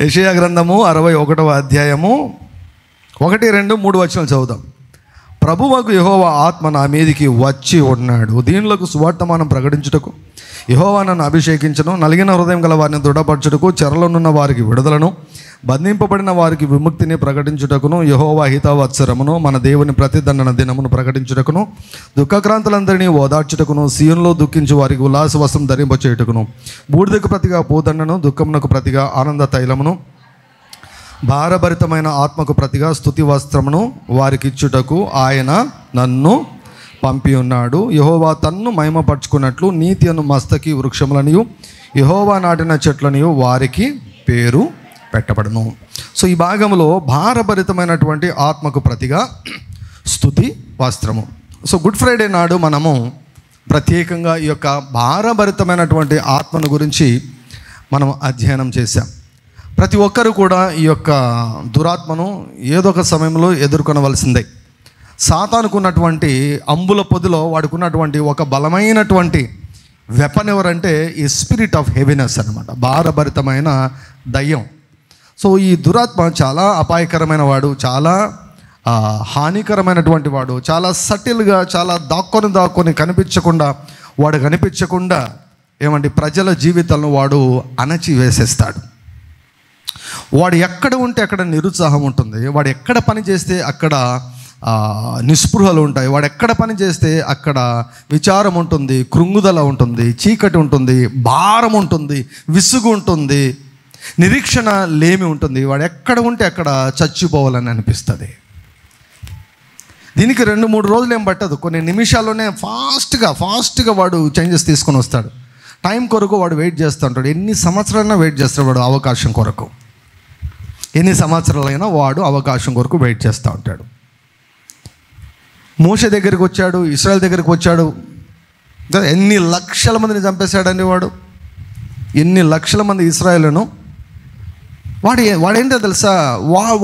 యెషయా గ్రంథము 61వ అధ్యాయము 1, 2, 3 వచనాలు చదువుదాం. ప్రభువకు యెహోవా ఆత్మ నా మీదికి వచ్చి ఉన్నాడు, దీనులకు సువార్తమానం ప్రకటించుటకు యెహోవా నన్ను అభిషేకించను, నలిగిన హృదయం గల వారిని దృఢపరచుటకు, చెరలోనున్న వారికి విడుదలను, బంధింపబడిన వారికి విముక్తిని ప్రకటించుటకును, యెహోవా హితవత్సరమును మన దేవుని ప్రతిదండన దినమును ప్రకటించుటకును, దుఃఖక్రాంతులందరినీ ఓదార్చుటకును, సీయోనులో దుఃఖించు వారికి ఉల్లాస వస్త్రం ధరింపచేయుటకును, బూడిదకు ప్రతిగా పూదండను, దుఃఖమునకు ప్రతిగా ఆనంద తైలమును, భారభరితమైన ఆత్మకు ప్రతిగా స్తుతి వస్త్రమును వారికిచ్చుటకు ఆయన నన్ను పంపి ఉన్నాడు. యెహోవా తన్ను మహిమపరచుకున్నట్లు నీతి అను మస్తకి వృక్షములనియు యెహోవా నాటిన చెట్లనియు వారికి పేరు పెట్టబడును. సో ఈ భాగంలో భారభరితమైనటువంటి ఆత్మకు ప్రతిగా స్తుతి వస్త్రము. సో గుడ్ ఫ్రైడే నాడు మనము ప్రత్యేకంగా ఈ యొక్క భారభరితమైనటువంటి ఆత్మను గురించి మనం అధ్యయనం చేశాం. ప్రతి ఒక్కరు కూడా ఈ యొక్క దురాత్మను ఏదో ఒక సమయంలో ఎదుర్కొనవలసిందే. సాతానుకున్నటువంటి అంబుల పొదిలో వాడుకున్నటువంటి ఒక బలమైనటువంటి వెపన్ ఎవరంటే ఈ స్పిరిట్ ఆఫ్ హెవీనెస్ అన్నమాట, భారభరితమైన దయ్యం. సో ఈ దురాత్మ చాలా అపాయకరమైన వాడు, చాలా హానికరమైనటువంటి వాడు, చాలా సటిల్గా, చాలా దాక్కొని కనిపించకుండా ఏమంటే ప్రజల జీవితాలను వాడు అణచి వేసేస్తాడు. వాడు ఎక్కడ ఉంటే అక్కడ నిరుత్సాహం ఉంటుంది, వాడు ఎక్కడ పని చేస్తే అక్కడ నిస్పృహలు ఉంటాయి, వాడు ఎక్కడ పని చేస్తే అక్కడ విచారం ఉంటుంది, కృంగుదల ఉంటుంది, చీకటి ఉంటుంది, భారం ఉంటుంది, విసుగు ఉంటుంది, నిరీక్షణ లేమి ఉంటుంది. వాడు ఎక్కడ ఉంటే అక్కడ చచ్చిపోవాలని అనిపిస్తుంది. దీనికి 2-3 రోజులు ఏం పట్టదు, కొన్ని నిమిషాల్లోనే ఫాస్ట్గా వాడు చేంజెస్ తీసుకొని వస్తాడు. టైం కొరకు వాడు వెయిట్ చేస్తూ ఉంటాడు. ఎన్ని సంవత్సరాలైనా వెయిట్ చేస్తాడు వాడు అవకాశం కొరకు. ఎన్ని సంవత్సరాలైనా వాడు అవకాశం కొరకు వెయిట్ చేస్తూ ఉంటాడు. మోషే దగ్గరికి వచ్చాడు, ఇశ్రాయేల్ దగ్గరికి వచ్చాడు, ఎన్ని లక్షల మందిని చంపేశాడండి వాడు. ఎన్ని లక్షల మంది ఇశ్రాయేలును వాడేంటో తెలుసా,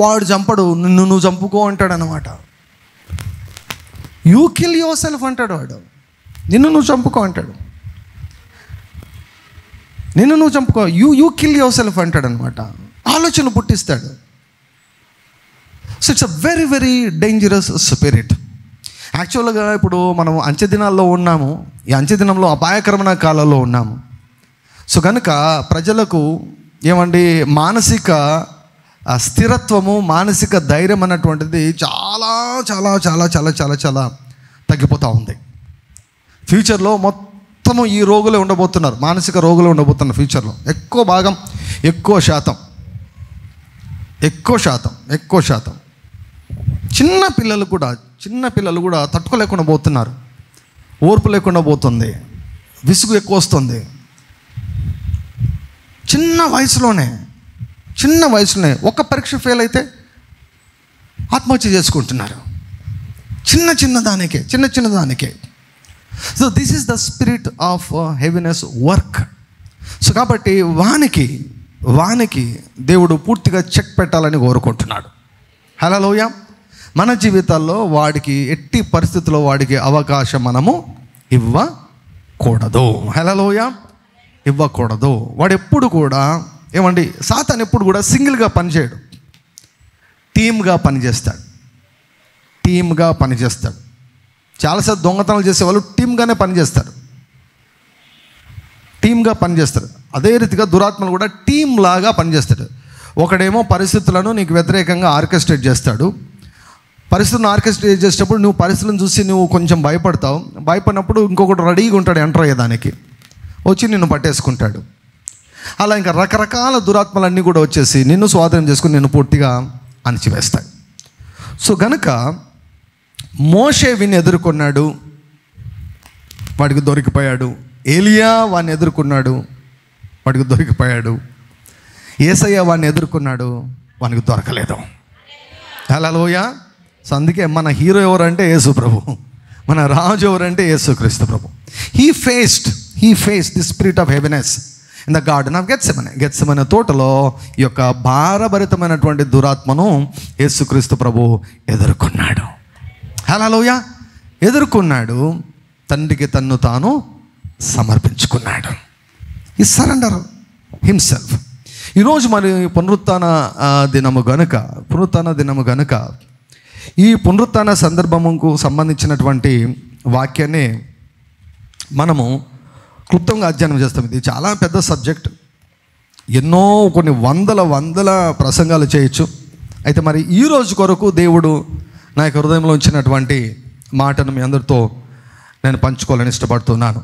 వాడు చంపడు, నువ్వు చంపుకో అంటాడు అన్నమాట. యూ కిల్ యువర్ సెల్ఫ్ అంటాడు వాడు. నువ్వు చంపుకో అంటాడు, నువ్వు చంపుకో, యూ కిల్ యువర్ సెల్ఫ్ అంటాడు అనమాట. ఆలోచన పుట్టిస్తాడు. So it's a very very dangerous spirit. యాక్చువల్గా ఇప్పుడు మనం అంచె దినాల్లో ఉన్నాము, ఈ అంచె దినంలో అపాయకరమైన కాలంలో ఉన్నాము. సో కనుక ప్రజలకు ఏమండి మానసిక స్థిరత్వము, మానసిక ధైర్యం అన్నటువంటిది చాలా చాలా చాలా చాలా చాలా చాలా తగ్గిపోతూ ఉంది. ఫ్యూచర్లో మొత్తము ఈ రోగులే ఉండబోతున్నారు, మానసిక రోగులే ఉండబోతున్నారు ఫ్యూచర్లో. ఎక్కువ శాతం చిన్న పిల్లలు కూడా తట్టుకోలేకుండా పోతున్నారు. ఓర్పు లేకుండా పోతుంది, విసుగు ఎక్కువ వస్తుంది. చిన్న వయసులోనే ఒక పరీక్ష ఫెయిల్ అయితే ఆత్మహత్య చేసుకుంటున్నారు. చిన్న దానికే. So this is the spirit of heaviness work. So కాబట్టి వానికి దేవుడు పూర్తిగా చెక్ పెట్టాలని కోరుకుంటున్నాడు. హల్లెలూయా. మన జీవితాల్లో వాడికి ఎట్టి పరిస్థితుల్లో వాడికి అవకాశం మనము ఇవ్వకూడదు. హల్లెలూయా, ఇవ్వకూడదు. వాడు ఎప్పుడు కూడా ఏమండి, సాతాను ఎప్పుడు కూడా సింగిల్గా పనిచేయడు, టీమ్గా పనిచేస్తాడు. చాలాసార్లు దొంగతనాలు చేసేవాళ్ళు టీమ్గా పనిచేస్తారు. అదే రీతిగా దురాత్మలు కూడా టీమ్ లాగా పనిచేస్తాడు. ఒకడేమో పరిస్థితులను నీకు వ్యతిరేకంగా ఆర్కెస్ట్రేట్ చేస్తాడు. పరిస్థితులను ఆర్కెస్ట్రేట్ చేసేటప్పుడు నువ్వు పరిస్థితులను చూసి నువ్వు కొంచెం భయపడినప్పుడు ఇంకొకటి రెడీగా ఉంటాడు ఎంటర్ అయ్యేదానికి, వచ్చి నిన్ను పట్టేసుకుంటాడు. అలా ఇంకా రకరకాల దురాత్మలన్నీ కూడా వచ్చేసి నిన్ను స్వాధీనం చేసుకుని నిన్ను పూర్తిగా అణిచివేస్తాయి. సో గనుక మోషే విని ఎదుర్కొన్నాడు, వాడికి దొరికిపోయాడు. ఏలియా వాడిని ఎదుర్కొన్నాడు, వాడికి దొరికిపోయాడు. యేసయ్య వాడిని ఎదుర్కొన్నాడు, వానికి దొరకలేదు. హల్లెలూయా. సో అందుకే మన హీరో ఎవరంటే యేసు ప్రభు, మన రాజు ఎవరంటే యేసుక్రీస్తు ప్రభు. He faced the spirit of heaviness in the garden of Gethsemane తోటలో ఈ యొక్క భారభరితమైనటువంటి దురాత్మను యేసుక్రీస్తు ప్రభు ఎదుర్కొన్నాడు. హల్లెలూయా. ఎదుర్కొన్నాడు, తండ్రికి తన్ను తాను సమర్పించుకున్నాడు. ఈ సరెండర్ హిమ్సెల్ఫ్. ఈరోజు మరి పునరుత్థాన దినము గనుక ఈ పునరుత్థాన సందర్భముకు సంబంధించినటువంటి వాక్యాన్ని మనము క్లుప్తంగా అధ్యయనం చేస్తాం. ఇది చాలా పెద్ద సబ్జెక్ట్, కొన్ని వందల ప్రసంగాలు చేయొచ్చు. అయితే మరి ఈరోజు కొరకు దేవుడు నా యొక్క హృదయంలో ఉంచినటువంటి మాటను మీ అందరితో నేను పంచుకోవాలని ఇష్టపడుతున్నాను.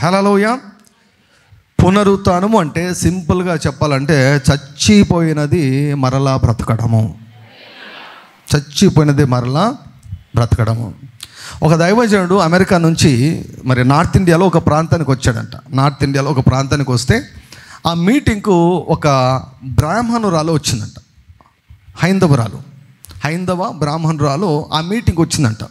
హల్లెలూయా. పునరుత్థానము అంటే సింపుల్గా చెప్పాలంటే చచ్చిపోయినది మరలా బ్రతకడము. చచ్చిపోయినది మరలా బ్రతకడము. ఒక దైవజనుడు అమెరికా నుంచి మరి నార్త్ ఇండియాలో ఒక ప్రాంతానికి వచ్చాడంట. నార్త్ ఇండియాలో ఒక ప్రాంతానికి వస్తే ఆ మీటింగ్కు ఒక బ్రాహ్మణురాలు వచ్చిందంట. హైందవ బ్రాహ్మణురాలు ఆ మీటింగ్కి వచ్చిందంట.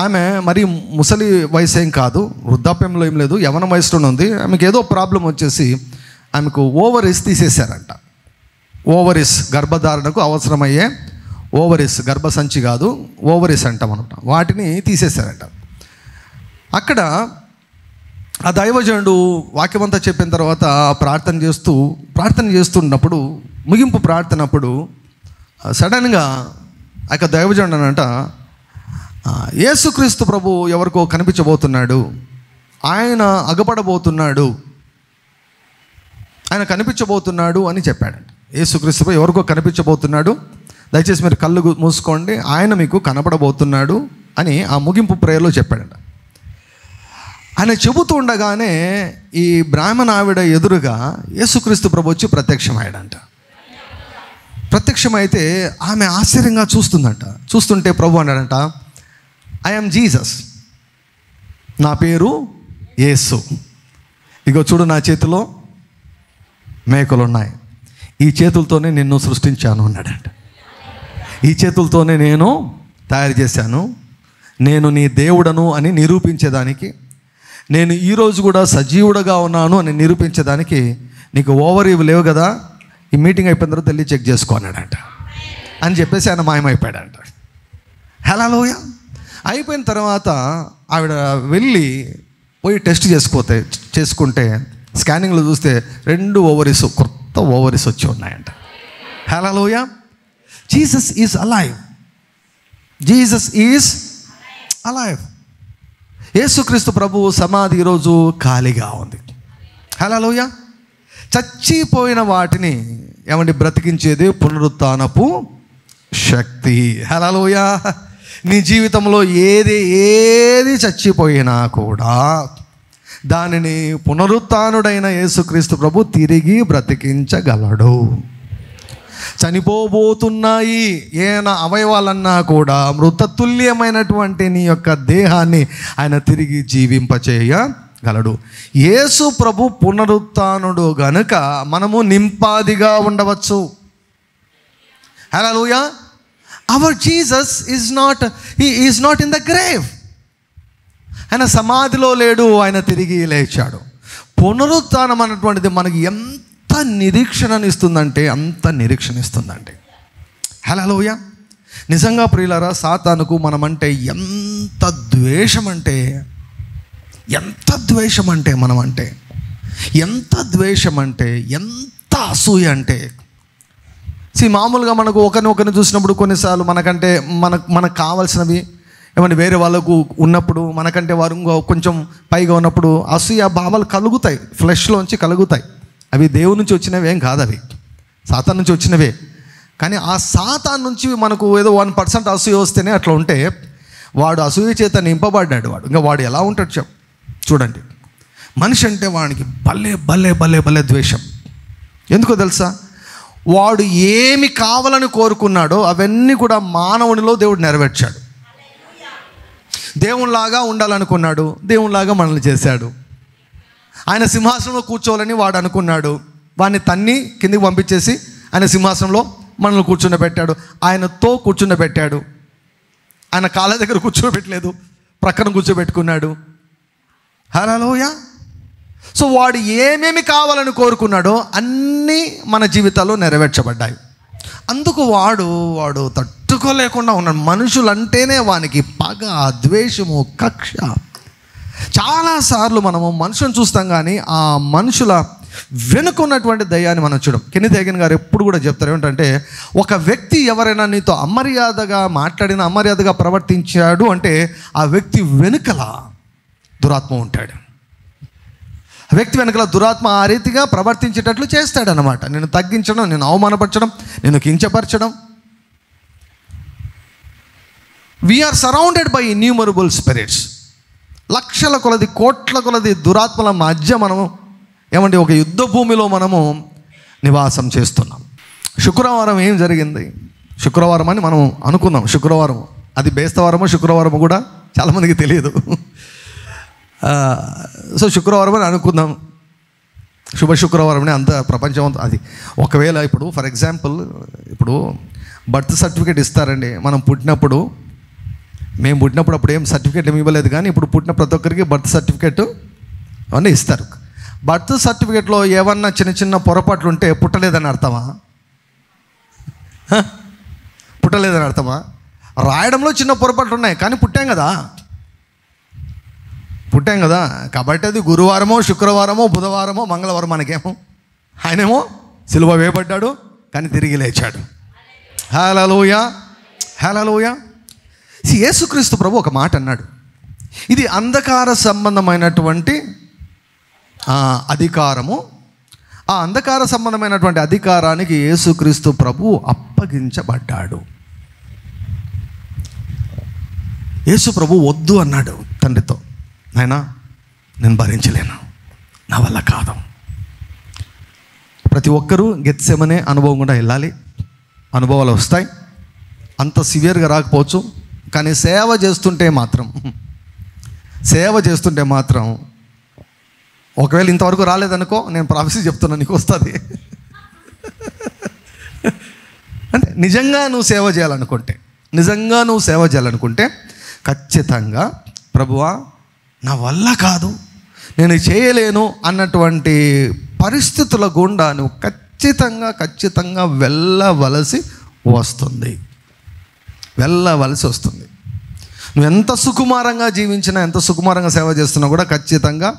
ఆమె మరి ముసలి వయసు ఏం కాదు, వృద్ధాప్యంలో ఏం లేదు, యవన వయసులోనే ఉంది. ఆమెకు ఏదో ప్రాబ్లం వచ్చేసి ఆమెకు ఓవరీస్ తీసేశారంట. ఓవరీస్ గర్భధారణకు అవసరమయ్యే ఓవరీస్, గర్భసంచి కాదు, ఓవరీస్ అంటాం అనమాట, వాటిని తీసేశారంట. అక్కడ ఆ దైవజనుడు వాక్యమంతా చెప్పిన తర్వాత ప్రార్థన చేస్తున్నప్పుడు ముగింపు ప్రార్థనప్పుడు సడన్గా ఆ యొక్క దైవజనుడు అనంట, యేసుక్రీస్తు ప్రభు ఎవరికో కనిపించబోతున్నాడు, ఆయన అగపడబోతున్నాడు, ఆయన కనిపించబోతున్నాడు అని చెప్పాడంట. యేసుక్రీస్తు ప్రభు ఎవరికో కనిపించబోతున్నాడు, దయచేసి మీరు కళ్ళు మూసుకోండి, ఆయన మీకు కనపడబోతున్నాడు అని ఆ ముగింపు ప్రేయర్లో చెప్పాడంట. ఆయన చెబుతూ ఉండగానే ఈ బ్రాహ్మణ ఆవిడ ఎదురుగా యేసుక్రీస్తు ప్రభు వచ్చి ప్రత్యక్షమయ్యాడంట. ప్రత్యక్షమైతే ఆమె ఆశ్చర్యంగా చూస్తుందంట. చూస్తుంటే ప్రభు అన్నాడంట, ఐ యామ్ జీసస్, నా పేరు యేసు, ఇగో చూడు నా చేతిలో మేకలు ఉన్నాయి, ఈ చేతులతోనే నిన్ను సృష్టించాను అన్నాడంట. ఈ చేతులతోనే నేను తయారు చేశాను, నేను నీ దేవుడను అని నిరూపించేదానికి, నేను ఈరోజు కూడా సజీవుడుగా ఉన్నాను అని నిరూపించేదానికి నీకు ఓవర్ ఇవి లేవు కదా, ఈ మీటింగ్ అయిపోయిన తర్వాత వెళ్ళి చెక్ చేసుకో అన్నాడంట. అని చెప్పేసి ఆయన మాయమైపోయాడంట. హల్లెలూయా. అయిపోయిన తర్వాత ఆవిడ వెళ్ళి పోయి టెస్ట్ చేసుకుంటే స్కానింగ్లో చూస్తే 2 ఓవరీస్, కొత్త ఓవరీస్ వచ్చి ఉన్నాయంట. Hallelujah. Jesus is alive. Jesus is alive. Yesukristu ప్రభు సమాధి ఈరోజు ఖాళీగా ఉంది. హల్లెలూయా. చచ్చిపోయిన వాటిని బ్రతికించేది పునరుత్థానపు శక్తి. హల్లెలూయా. నీ జీవితంలో ఏది చచ్చిపోయినా కూడా దానిని పునరుత్థానుడైన యేసుక్రీస్తు ప్రభు తిరిగి బ్రతికించగలడు. చనిపోబోతున్నాయి ఏనా అవయవాలన్నా కూడా మృతతుల్యమైనటువంటి నీ యొక్క దేహాన్ని ఆయన తిరిగి జీవింపచేయగలడు. యేసు ప్రభు పునరుత్థానుడు గనుక మనము నింపాదిగా ఉండవచ్చు. Hallelujah. Our Jesus he is not in the grave. ఆయన సమాధిలో లేడు, ఆయన తిరిగి లేచాడు. పునరుత్థానం అన్నటువంటిది మనకి ఎంత నిరీక్షణనిస్తుందంటే అంత నిరీక్షణిస్తుందండి. హల్లెలూయా. నిజంగా ప్రియులారా, సాతానుకు మనమంటే ఎంత ద్వేషం అంటే మనమంటే ఎంత అసూయ అంటే మామూలుగా మనకు ఒకరిని చూసినప్పుడు కొన్నిసార్లు మనకు కావాల్సినవి వేరే వాళ్ళకు ఉన్నప్పుడు, మనకంటే వారు కొంచెం పైగా ఉన్నప్పుడు అసూయ భావాలు కలుగుతాయి, ఫ్లెష్లోంచి కలుగుతాయి. అవి దేవుని నుంచి వచ్చినవి ఏం కాదు, అవి సాతాన్ నుంచి వచ్చినవే. కానీ ఆ సాతాన్ నుంచి మనకు ఏదో 1% అసూయ వస్తేనే అట్లా ఉంటే, వాడు అసూయ చేత నింపబడ్డాడు. వాడు ఎలా ఉంటాడు చూడండి. మనిషి అంటే వాడికి భలే ద్వేషం. ఎందుకో తెలుసా? వాడు ఏమి కావాలని కోరుకున్నాడో అవన్నీ కూడా మానవునిలో దేవుడు నెరవేర్చాడు. దేవునిలాగా ఉండాలనుకున్నాడు, దేవునిలాగా మనల్ని చేశాడు. ఆయన సింహాసనంలో కూర్చోవాలని వాడు అనుకున్నాడు, వాడిని తన్ని కిందికి పంపించేసి ఆయన సింహాసనంలో మనల్ని కూర్చుండబెట్టాడు. ఆయనతో కూర్చుండబెట్టాడు. ఆయన కాళ్ళ దగ్గర కూర్చోబెట్టలేదు, ప్రక్కన కూర్చోబెట్టుకున్నాడు. హల్లెలూయా. సో వాడు ఏమేమి కావాలని కోరుకున్నాడో అన్నీ మన జీవితాల్లో నెరవేర్చబడ్డాయి. అందుకు వాడు తట్టుకోలేకుండా ఉన్నాడు. మనుషులంటేనే వానికి పగ, ద్వేషము, కక్ష. చాలాసార్లు మనము మనుషులను చూస్తాం, కానీ ఆ మనుషుల వెనుకున్నటువంటి దయ్యాన్ని మనం చూడం. కెన్నెత్ హేగిన్ గారు ఎప్పుడు కూడా చెప్తారు ఏమిటంటే, ఒక వ్యక్తి ఎవరైనా నీతో అమర్యాదగా మాట్లాడినా, అమర్యాదగా ప్రవర్తించాడు అంటే ఆ వ్యక్తి వెనుకల దురాత్మ ఉంటాడు. ఆ వ్యక్తి వెనుకల దురాత్మ ఆ రీతిగా ప్రవర్తించేటట్లు చేస్తాడనమాట. నేను తగ్గించడం, నేను అవమానపరచడం, నేను కించపరచడం. We are surrounded by innumerable spirits. లక్షల కొలది, కోట్ల కొలది దురాత్మల మధ్య మనము ఏమంటే ఒక యుద్ధ భూమిలో మనము నివాసం చేస్తున్నాం. శుక్రవారం ఏం జరిగింది? శుక్రవారం అని మనం అనుకున్నాం. శుక్రవారం అది బేస్తవారమో శుక్రవారమో కూడా చాలామందికి తెలియదు. సో శుక్రవారం అని అనుకుందాం. శుభ శుక్రవారం అని అంత ప్రపంచం అంతా. అది ఒకవేళ ఇప్పుడు ఫర్ ఎగ్జాంపుల్ ఇప్పుడు బర్త్ సర్టిఫికేట్ ఇస్తారండి. మనం పుట్టినప్పుడు, మేము పుట్టినప్పుడు అప్పుడు ఏం సర్టిఫికేట్ ఏమి ఇవ్వలేదు, కానీ ఇప్పుడు పుట్టిన ప్రతి ఒక్కరికి బర్త్ సర్టిఫికేట్ అవన్నీ ఇస్తారు. బర్త్ సర్టిఫికేట్లో ఏమన్నా చిన్న చిన్న పొరపాట్లు ఉంటే పుట్టలేదని అర్థమా? పుట్టలేదని అర్థమా? రాయడంలో చిన్న పొరపాట్లు ఉన్నాయి, కానీ పుట్టాం కదా. కాబట్టి అది గురువారమో శుక్రవారమో బుధవారమో మంగళవారం మనకేమో. ఆయనేమో సిలువ వేయబడ్డాడు, కానీ తిరిగి లేచాడు. హల్లెలూయా, హల్లెలూయా. యేసుక్రీస్తు ప్రభు ఒక మాట అన్నాడు. ఇది అంధకార సంబంధమైనటువంటి అధికారము. ఆ అంధకార సంబంధమైనటువంటి అధికారానికి యేసుక్రీస్తు ప్రభు అప్పగించబడ్డాడు. యేసు ప్రభు వద్దు అన్నాడు తండ్రితో, నాయనా నేను భరించలేను, నా వల్ల కాదు. ప్రతి ఒక్కరూ గెత్సెమనే అనుభవం కూడా వెళ్ళాలి. అనుభవాలు వస్తాయి, అంత సివియర్గా రాకపోవచ్చు, కానీ సేవ చేస్తుంటే మాత్రం ఒకవేళ ఇంతవరకు రాలేదనుకో, నేను ప్రాఫెసీ చెప్తున్నా, నీకు వస్తుంది. అంటే నిజంగా నువ్వు సేవ చేయాలనుకుంటే ఖచ్చితంగా ప్రభువా నా వల్ల కాదు, నేను చేయలేను అన్నటువంటి పరిస్థితుల గుండా నువ్వు ఖచ్చితంగా వెళ్ళవలసి వస్తుంది. నువ్వు ఎంత సుకుమారంగా జీవించినా, ఎంత సుకుమారంగా సేవ చేస్తున్నా కూడా ఖచ్చితంగా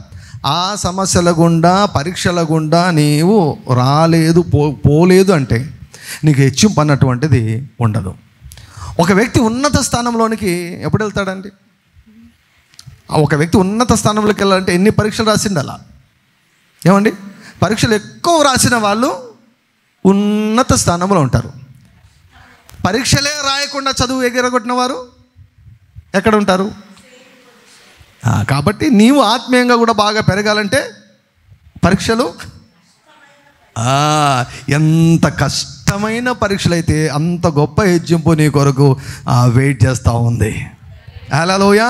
ఆ సమస్యల గుండా, పరీక్షల గుండా నీవు రాలేదు, పోలేదు అంటే నీకు హెచ్చింపు అన్నటువంటిది ఉండదు. ఒక వ్యక్తి ఉన్నత స్థానంలోనికి ఎప్పుడు వెళ్తాడండి? ఒక వ్యక్తి ఉన్నత స్థానంలోకి వెళ్ళాలంటే ఎన్ని పరీక్షలు రాసిండు? అలా ఏమండి, పరీక్షలు ఎక్కువ రాసిన వాళ్ళు ఉన్నత స్థానంలో ఉంటారు. పరీక్షలే రాయకుండా చదువు ఎగరగొట్టిన వారు ఎక్కడ ఉంటారు? కాబట్టి నీవు ఆత్మీయంగా కూడా బాగా పెరగాలంటే పరీక్షలు ఎంత కష్టమైన పరీక్షలు అయితే అంత గొప్ప హెచ్చింపు నీ కొరకు వెయిట్ చేస్తూ ఉంది. హల్లెలూయా.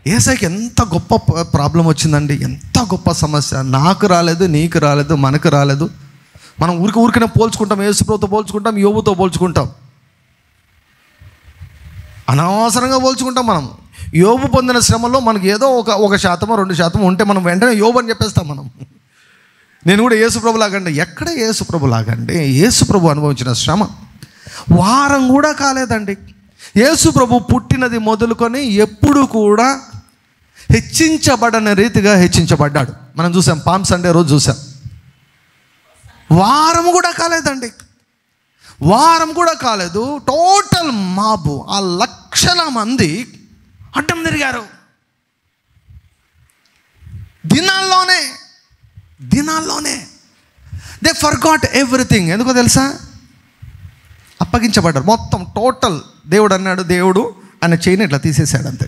యేసయ్యకి ఎంత గొప్ప ప్రాబ్లం వచ్చిందండి, ఎంత గొప్ప సమస్య. నాకు రాలేదు, నీకు రాలేదు, మనకు రాలేదు. మనం ఊరికనే పోల్చుకుంటాం, యేసుప్రభుతో పోల్చుకుంటాం, యోబుతో పోల్చుకుంటాం, అనవసరంగా పోల్చుకుంటాం. మనం యోబు పొందిన శ్రమలో మనకి ఏదో 1% 2% ఉంటే మనం వెంటనే యోబు అని చెప్పేస్తాం. నేను కూడా యేసుప్రభు లాగండి. ఎక్కడ యేసుప్రభు లాగండి? యేసుప్రభు అనుభవించిన శ్రమ వారం కూడా కాలేదండి. యేసుప్రభు పుట్టినది మొదలుకొని ఎప్పుడు కూడా హెచ్చించబడని రీతిగా హెచ్చించబడ్డాడు. మనం చూసాం, పామ్ సండే రోజు చూసాం. వారం కూడా కాలేదు. టోటల్ మాబు, ఆ లక్షల మంది అడ్డం తిరిగారు దినాల్లోనే. They forgot everything. ఎందుకో తెలుసా? అప్పగించబడ్డారు మొత్తం. టోటల్ దేవుడు అన్నాడు, దేవుడు ఆయన చైన్ ఇట్లా తీసేశాడు అంతే.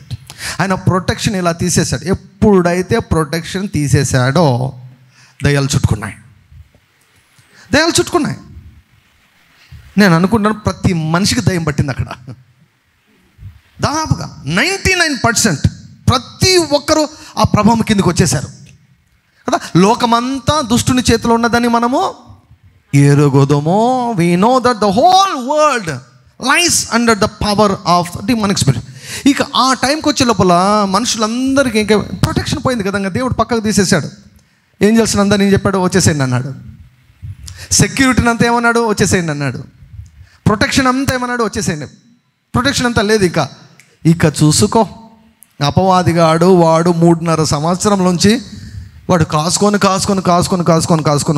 ఆయన ప్రొటెక్షన్ ఇలా తీసేశాడు. ఎప్పుడైతే ప్రొటెక్షన్ తీసేశాడో దయ్యాలు చుట్టుకున్నాయి. నేను అనుకుంటాను ప్రతి మనిషికి దయ్యం పట్టింది అక్కడ. దాదాపుగా 99% ప్రతి ఒక్కరూ ఆ ప్రభావం కిందకి వచ్చేసారు కదా. లోకమంతా దుష్టుని చేతిలో ఉన్నదని మనము ఎరుగుదమో. We know that the whole world lies under the power of demonic spirit. ఇక ఆ టైంకి వచ్చే లోపల మనుషులందరికీ ఇంకా ప్రొటెక్షన్ పోయింది కదా. దేవుడు పక్కకు తీసేశాడు. ఏంజల్స్ అంతా నేను చెప్పాడు, వచ్చేసేయండి అన్నాడు. సెక్యూరిటీని అంతా ఏమన్నాడు, వచ్చేసేయండి అన్నాడు. ప్రొటెక్షన్ అంతా ఏమన్నాడు, వచ్చేసేయండి. ప్రొటెక్షన్ అంతా లేదు. ఇక చూసుకో, అపవాదిగాడు వాడు 3.5 సంవత్సరం నుంచి వాడు కాసుకొని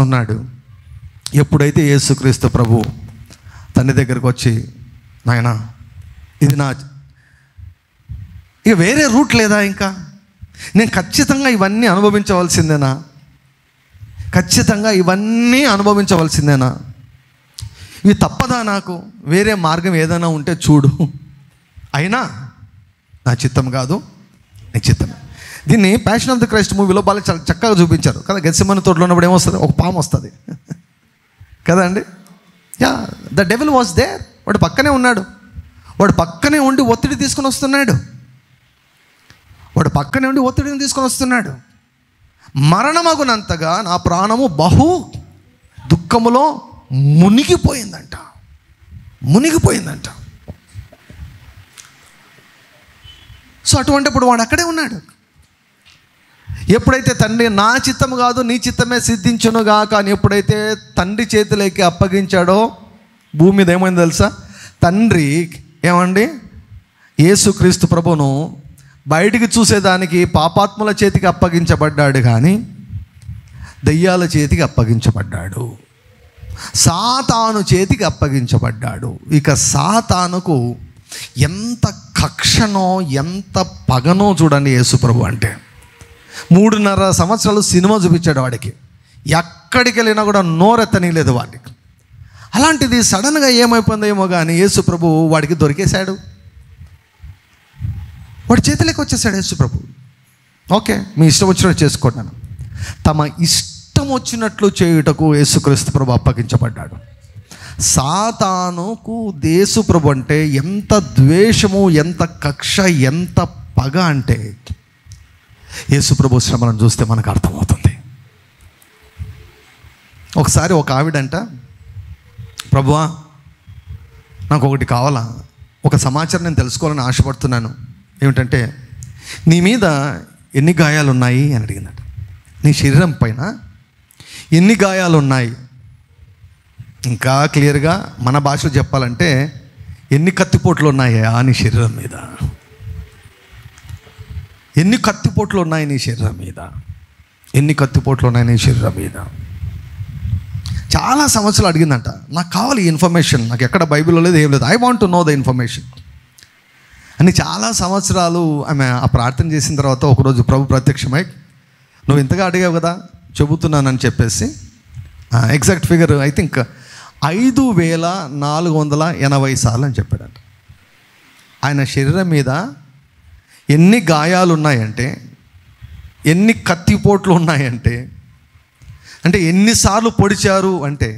ఉన్నాడు. ఎప్పుడైతే యేసుక్రీస్తు ప్రభు తండ్రి దగ్గరకు వచ్చి, నాయనా ఇది ఇక వేరే రూట్ లేదా, ఇంకా నేను ఖచ్చితంగా ఇవన్నీ అనుభవించవలసిందేనా, ఇవి తప్పదా, నాకు వేరే మార్గం ఏదైనా ఉంటే చూడు, అయినా నా చిత్తం కాదు నీ చిత్తమే. దీన్ని ప్యాషన్ ఆఫ్ ది క్రైస్ట్ మూవీలో బాగా చాలా చక్కగా చూపించారు కదా. గెత్సెమనే తోటలో ఉన్నప్పుడు ఏమొస్తుంది, ఒక పాము వస్తుంది కదా అండి. Yeah, the devil was there. వాడు పక్కనే ఉన్నాడు, వాడు పక్కనే ఉండి ఒత్తిడిని తీసుకొని వస్తున్నాడు. మరణమగునంతగా నా ప్రాణము బహు దుఃఖములో మునిగిపోయిందంట. సో అటువంటిప్పుడు వాడు అక్కడే ఉన్నాడు. ఎప్పుడైతే తండ్రి నా చిత్తము కాదు నీ చిత్తమే సిద్ధించునుగాక అని ఎప్పుడైతే తండ్రి చేతిలోకి అప్పగించాడో, భూమి మీద ఏమైంది తెలుసా, తండ్రి ఏమండి యేసుక్రీస్తు ప్రభును బయటికి చూసేదానికి పాపాత్ముల చేతికి అప్పగించబడ్డాడు, కానీ దయ్యాల చేతికి అప్పగించబడ్డాడు, సాతాను చేతికి అప్పగించబడ్డాడు. ఇక సాతానుకు ఎంత కక్షనో ఎంత పగనో చూడండి. యేసుప్రభు అంటే 3.5 సంవత్సరాలు సినిమా చూపించాడు వాడికి, ఎక్కడికి వెళ్ళినా కూడా నోరెత్తనీలేదు వాడికి. అలాంటిది సడన్గా ఏమైపోయిందేమో కానీ యేసుప్రభు వాడికి దొరికేశాడు, వాడి చేతిలోకి వచ్చేసాడు యేసుప్రభు. ఓకే, మీ ఇష్టం వచ్చినట్టు చేసుకున్నాను. తమ ఇష్టం వచ్చినట్లు చేయుటకు యేసుక్రీస్తు ప్రభు అప్పగించబడ్డాడు. సాతానుకు యేసుప్రభు అంటే ఎంత ద్వేషము, ఎంత కక్ష, ఎంత పగ అంటే యేసుప్రభు శ్రమలను చూస్తే మనకు అర్థమవుతుంది. ఒకసారి ఒక ఆవిడంట, ప్రభువా నాకు ఒకటి కావాలా, ఒక సమాచారం నేను తెలుసుకోవాలని ఆశపడుతున్నాను. ఏమిటంటే, నీ మీద ఎన్ని గాయాలు ఉన్నాయి అని అడిగిందట. నీ శరీరం పైన ఎన్ని గాయాలు ఉన్నాయి, ఇంకా క్లియర్గా మన భాషలో చెప్పాలంటే ఎన్ని కత్తిపోట్లు ఉన్నాయా నీ శరీరం మీద, ఎన్ని కత్తిపోట్లు ఉన్నాయి నీ శరీరం మీద. చాలా సంవత్సరాలు అడిగిందంట. నాకు కావాలి ఈ ఇన్ఫర్మేషన్, నాకు ఎక్కడ బైబిల్లో లేదు, ఏం లేదు, I want to know the information అని చాలా సంవత్సరాలు ఆమె ఆ ప్రార్థన చేసిన తర్వాత ఒకరోజు ప్రభు ప్రత్యక్షమై, నువ్వు ఇంతగా అడిగావు కదా, చెబుతున్నానని చెప్పేసి ఎగ్జాక్ట్ ఫిగర్ ఐ థింక్ 5480 సార్లు అని చెప్పాడంట. ఆయన శరీరం మీద ఎన్ని గాయాలు ఉన్నాయంటే, ఎన్ని కత్తిపోట్లు ఉన్నాయంటే, అంటే ఎన్నిసార్లు పొడిచారు అంటే,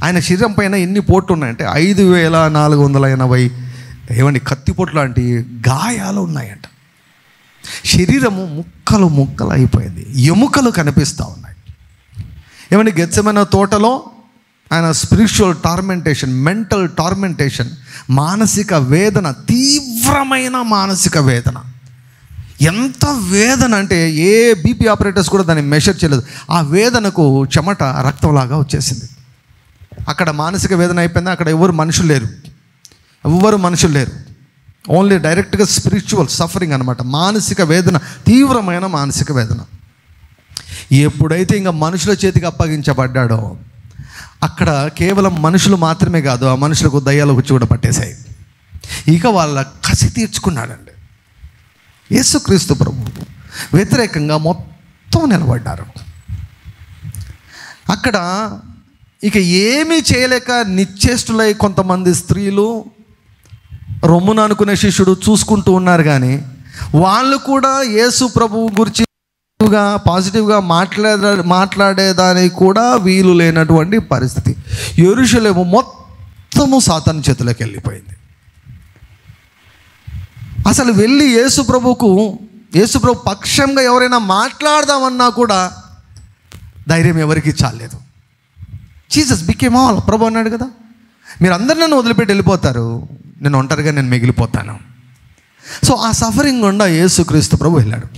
ఆయన శరీరం పైన ఎన్ని పోట్లు ఉన్నాయంటే 5480 ఏమండి కత్తిపోట్లు లాంటి గాయాలు ఉన్నాయంట. శరీరము ముక్కలు అయిపోయింది, ఎముకలు కనిపిస్తూ ఉన్నాయి. ఏమండి గెత్సెమనే తోటలో ఆయన స్పిరిచువల్ టార్మెంటేషన్, మెంటల్ టార్మెంటేషన్, మానసిక వేదన, తీవ్రమైన మానసిక వేదన. ఎంత వేదన అంటే ఏ బీపీ ఆపరేటర్స్ కూడా దాన్ని మెషర్ చేయలేదు. ఆ వేదనకు చెమట రక్తంలాగా వచ్చేసింది. అక్కడ మానసిక వేదన అయిపోయింది. అక్కడ ఎవరు మనుషులు లేరు, ఓన్లీ డైరెక్ట్గా స్పిరిచువల్ సఫరింగ్ అనమాట. మానసిక వేదన, తీవ్రమైన మానసిక వేదన. ఎప్పుడైతే ఇంకా మనుషుల చేతికి అప్పగించబడ్డాడో, అక్కడ కేవలం మనుషులు మాత్రమే కాదు, ఆ మనుషులకు దయ్యాలు వచ్చి కూడా పట్టేశాయి. ఇక వాళ్ళ కసి తీర్చుకున్నాడండి. యేసుక్రీస్తు ప్రభు వ్యతిరేకంగా మొత్తం నిలబడ్డారు. అక్కడ ఇక ఏమీ చేయలేక నిశ్చేష్టులై కొంతమంది స్త్రీలు, రొమ్మున అనుకునే శిష్యుడు చూసుకుంటూ ఉన్నారు. కానీ వాళ్ళు కూడా యేసు ప్రభువు గురించి పాజిటివ్గా మాట్లాడేదానికి కూడా వీలు లేనటువంటి పరిస్థితి. యెరూషలేము మొత్తము సాతాను చేతులకు వెళ్ళిపోయింది. అసలు వెళ్ళి యేసు ప్రభు పక్షంగా ఎవరైనా మాట్లాడదామన్నా కూడా ధైర్యం ఎవరికి చాలేదు. Jesus became all. ప్రభు అన్నాడు కదా, మీరు అందరు నన్ను వదిలిపెట్టి వెళ్ళిపోతారు, నేను ఒంటరిగా మిగిలిపోతాను. సో ఆ సఫరింగ్ గుండా యేసుక్రీస్తు ప్రభు వెళ్ళాడు.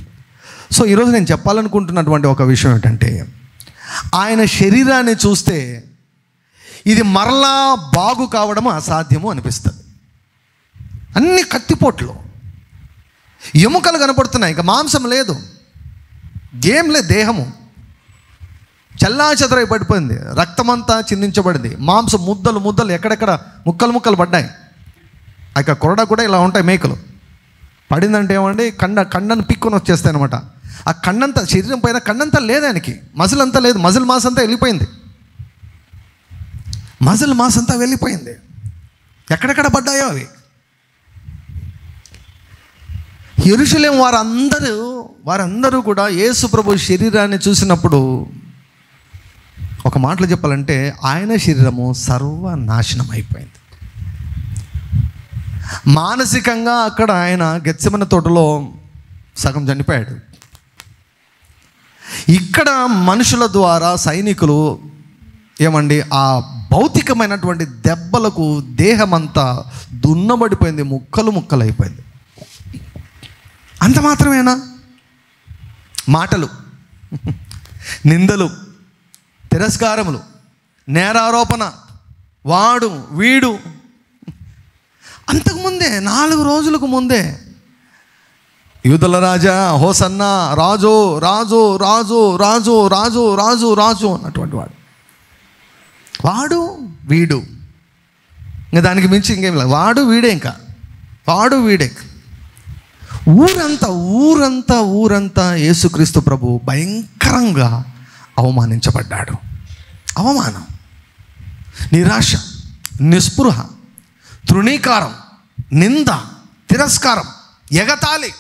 సో ఈరోజు నేను చెప్పాలనుకుంటున్నటువంటి ఒక విషయం ఏంటంటే, ఆయన శరీరాన్ని చూస్తే ఇది మరలా బాగు కావడం అసాధ్యము అనిపిస్తుంది. అన్ని కత్తిపోట్లు, ఎముకలు కనపడుతున్నాయి, ఇంకా మాంసం లేదు. ఏం లేదు, దేహము చెల్లాచెదరై పడిపోయింది, రక్తమంతా చిందించబడింది, మాంసం ముద్దలు ఎక్కడెక్కడ ముక్కలు పడ్డాయి. ఆ యొక్క కొరడ కూడా ఇలా ఉంటాయి, మేకలు పడిందంటే ఏమండి కండను పిక్కుని వచ్చేస్తాయి అనమాట. ఆ కండంతా, శరీరం పైన కండంతా లేదు, ఆయనకి మజిల్ అంతా లేదు, మజిల్ మాస్ అంతా వెళ్ళిపోయింది, ఎక్కడెక్కడ పడ్డాయో అవి. యెరూషలేము వారందరూ కూడా యేసు ప్రభు శరీరాన్ని చూసినప్పుడు ఒక మాటలో చెప్పాలంటే ఆయన శరీరము సర్వనాశనం అయిపోయింది. మానసికంగా అక్కడ ఆయన గెత్సెమనే తోటలో సగం చనిపోయాడు. ఇక్కడ మనుషుల ద్వారా సైనికులు ఏమండి ఆ భౌతికమైనటువంటి దెబ్బలకు దేహమంతా దున్నబడిపోయింది, ముక్కలు అయిపోయింది. అంత మాత్రమేనా? మాటలు, నిందలు, తిరస్కారములు, నేరారోపణ, వాడు వీడు. అంతకుముందే 4 రోజులకు ముందే యూదుల రాజా హోసన్నా, రాజు రాజు రాజు రాజు రాజు రాజు రాజు అన్నటువంటి వాడు వీడు, ఇంకా దానికి మించి ఇంకేం లేదు. వాడు వీడే. ఊరంతా యేసుక్రీస్తు ప్రభు భయంకరంగా అవమానించబడ్డాడు. అవమానం, నిరాశ, నిస్పృహ, తృణీకారం, నింద, తిరస్కారం, ఎగతాళి.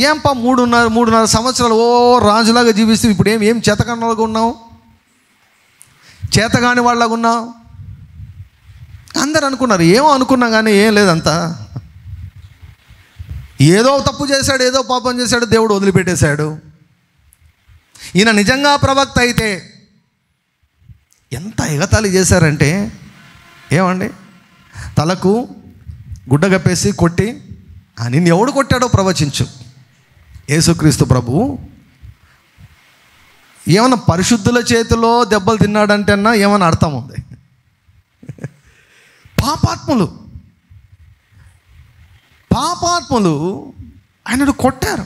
ఏంపా 3.5 సంవత్సరాలు రాజులాగా జీవిస్తూ ఇప్పుడు ఏం చేతకానిలాగా ఉన్నావు, చేతగాని వాళ్ళగా ఉన్నావు. అందరు అనుకున్నారు, ఏమో అనుకున్నా కానీ ఏం లేదంతా. ఏదో తప్పు చేశాడు, ఏదో పాపం చేశాడు, దేవుడు వదిలిపెట్టేశాడు. ఈయన నిజంగా ప్రవక్త అయితే ఎంత ఎగతాళి చేశారంటే, ఏమండి తలకు గుడ్డ కప్పేసి కొట్టి, నిన్ను ఎవడు కొట్టాడో ప్రవచించు. యేసుక్రీస్తు ప్రభు ఏమన్నా పరిశుద్ధుల చేతిలో దెబ్బలు తిన్నాడంటే అన్నా ఏమన్నా అర్థం ఉంది? పాపాత్ములు ఆయనను కొట్టారు,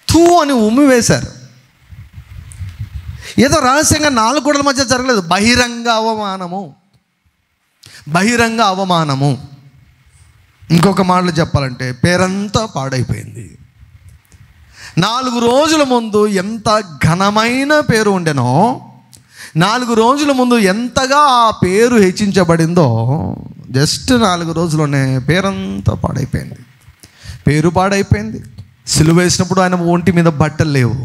తూ అని ఉమ్మి వేశారు. ఏదో రహస్యంగా 4 గోడల మధ్య జరగలేదు, బహిరంగ అవమానము. ఇంకొక మాటలు చెప్పాలంటే పేరంతా పాడైపోయింది. 4 రోజుల ముందు ఎంత ఘనమైన పేరు ఉండెనో, 4 రోజుల ముందు ఎంతగా ఆ పేరు హెచ్చించబడిందో, జస్ట్ 4 రోజుల్లోనే పేరంతా పాడైపోయింది. పేరు పాడైపోయింది. సిలువ వేసినప్పుడు ఆయన ఒంటి మీద బట్టలు లేవు.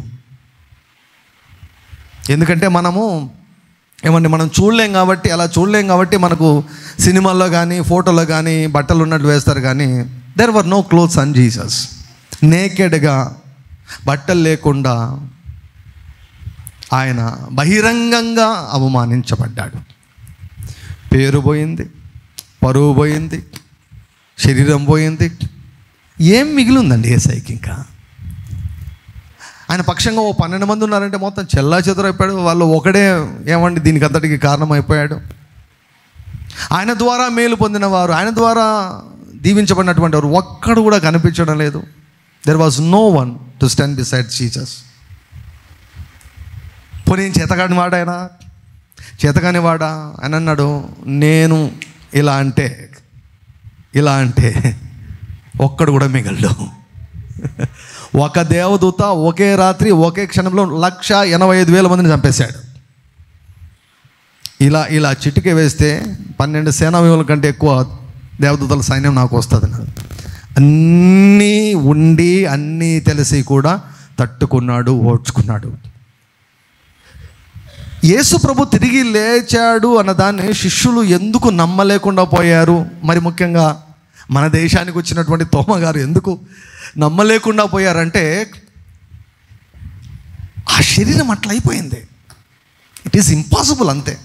ఎందుకంటే మనం చూడలేం కాబట్టి, అలా చూడలేం కాబట్టి మనకు సినిమాల్లో కానీ ఫోటోలో కానీ బట్టలు ఉన్నట్టు వేస్తారు. కానీ there were no clothes on Jesus. నేకెడ్గా, బట్టలు లేకుండా ఆయన బహిరంగంగా అవమానించబడ్డాడు. పేరు పోయింది, పరువు పోయింది, శరీరం పోయింది. ఏం మిగిలిందండి యేసయ్యకి? ఇంకా ఆయన పక్షంగా 12 మంది ఉన్నారంటే మొత్తం చెల్లాచెదరైపోయాడు. వాళ్ళు ఒకడే ఏమండి దీనికి అంతటికి కారణమైపోయాడు. ఆయన ద్వారా మేలు పొందినవారు, ఆయన ద్వారా దీవించబడినటువంటి వారు ఒక్కడు కూడా కనిపించడం లేదు. There was no one to stand beside Jesus. పోనీ చేతకాని వాడా అని అన్నాడు. నేను ఇలా అంటే ఒక్కడు కూడా మిగలడు. ఒక దేవదూత ఒకే రాత్రి ఒకే క్షణంలో 185,000 మందిని చంపేశాడు. ఇలా చిటికే వేస్తే 12 సేనావ్యూహాల కంటే ఎక్కువ దేవదూతల సైన్యం నాకు వస్తుంది. అన్నీ ఉండి అన్నీ తెలిసి కూడా తట్టుకున్నాడు, ఓడ్చుకున్నాడు. యేసు ప్రభు తిరిగి లేచాడు అన్నదాన్ని శిష్యులు ఎందుకు నమ్మలేకుండా పోయారు? మరి ముఖ్యంగా మన దేశానికి వచ్చినటువంటి తోమ గారు ఎందుకు నమ్మలేకుండా పోయారంటే, ఆ శరీరం అట్లయిపోయింది. ఇట్ ఈస్ ఇంపాసిబుల్, అంతే.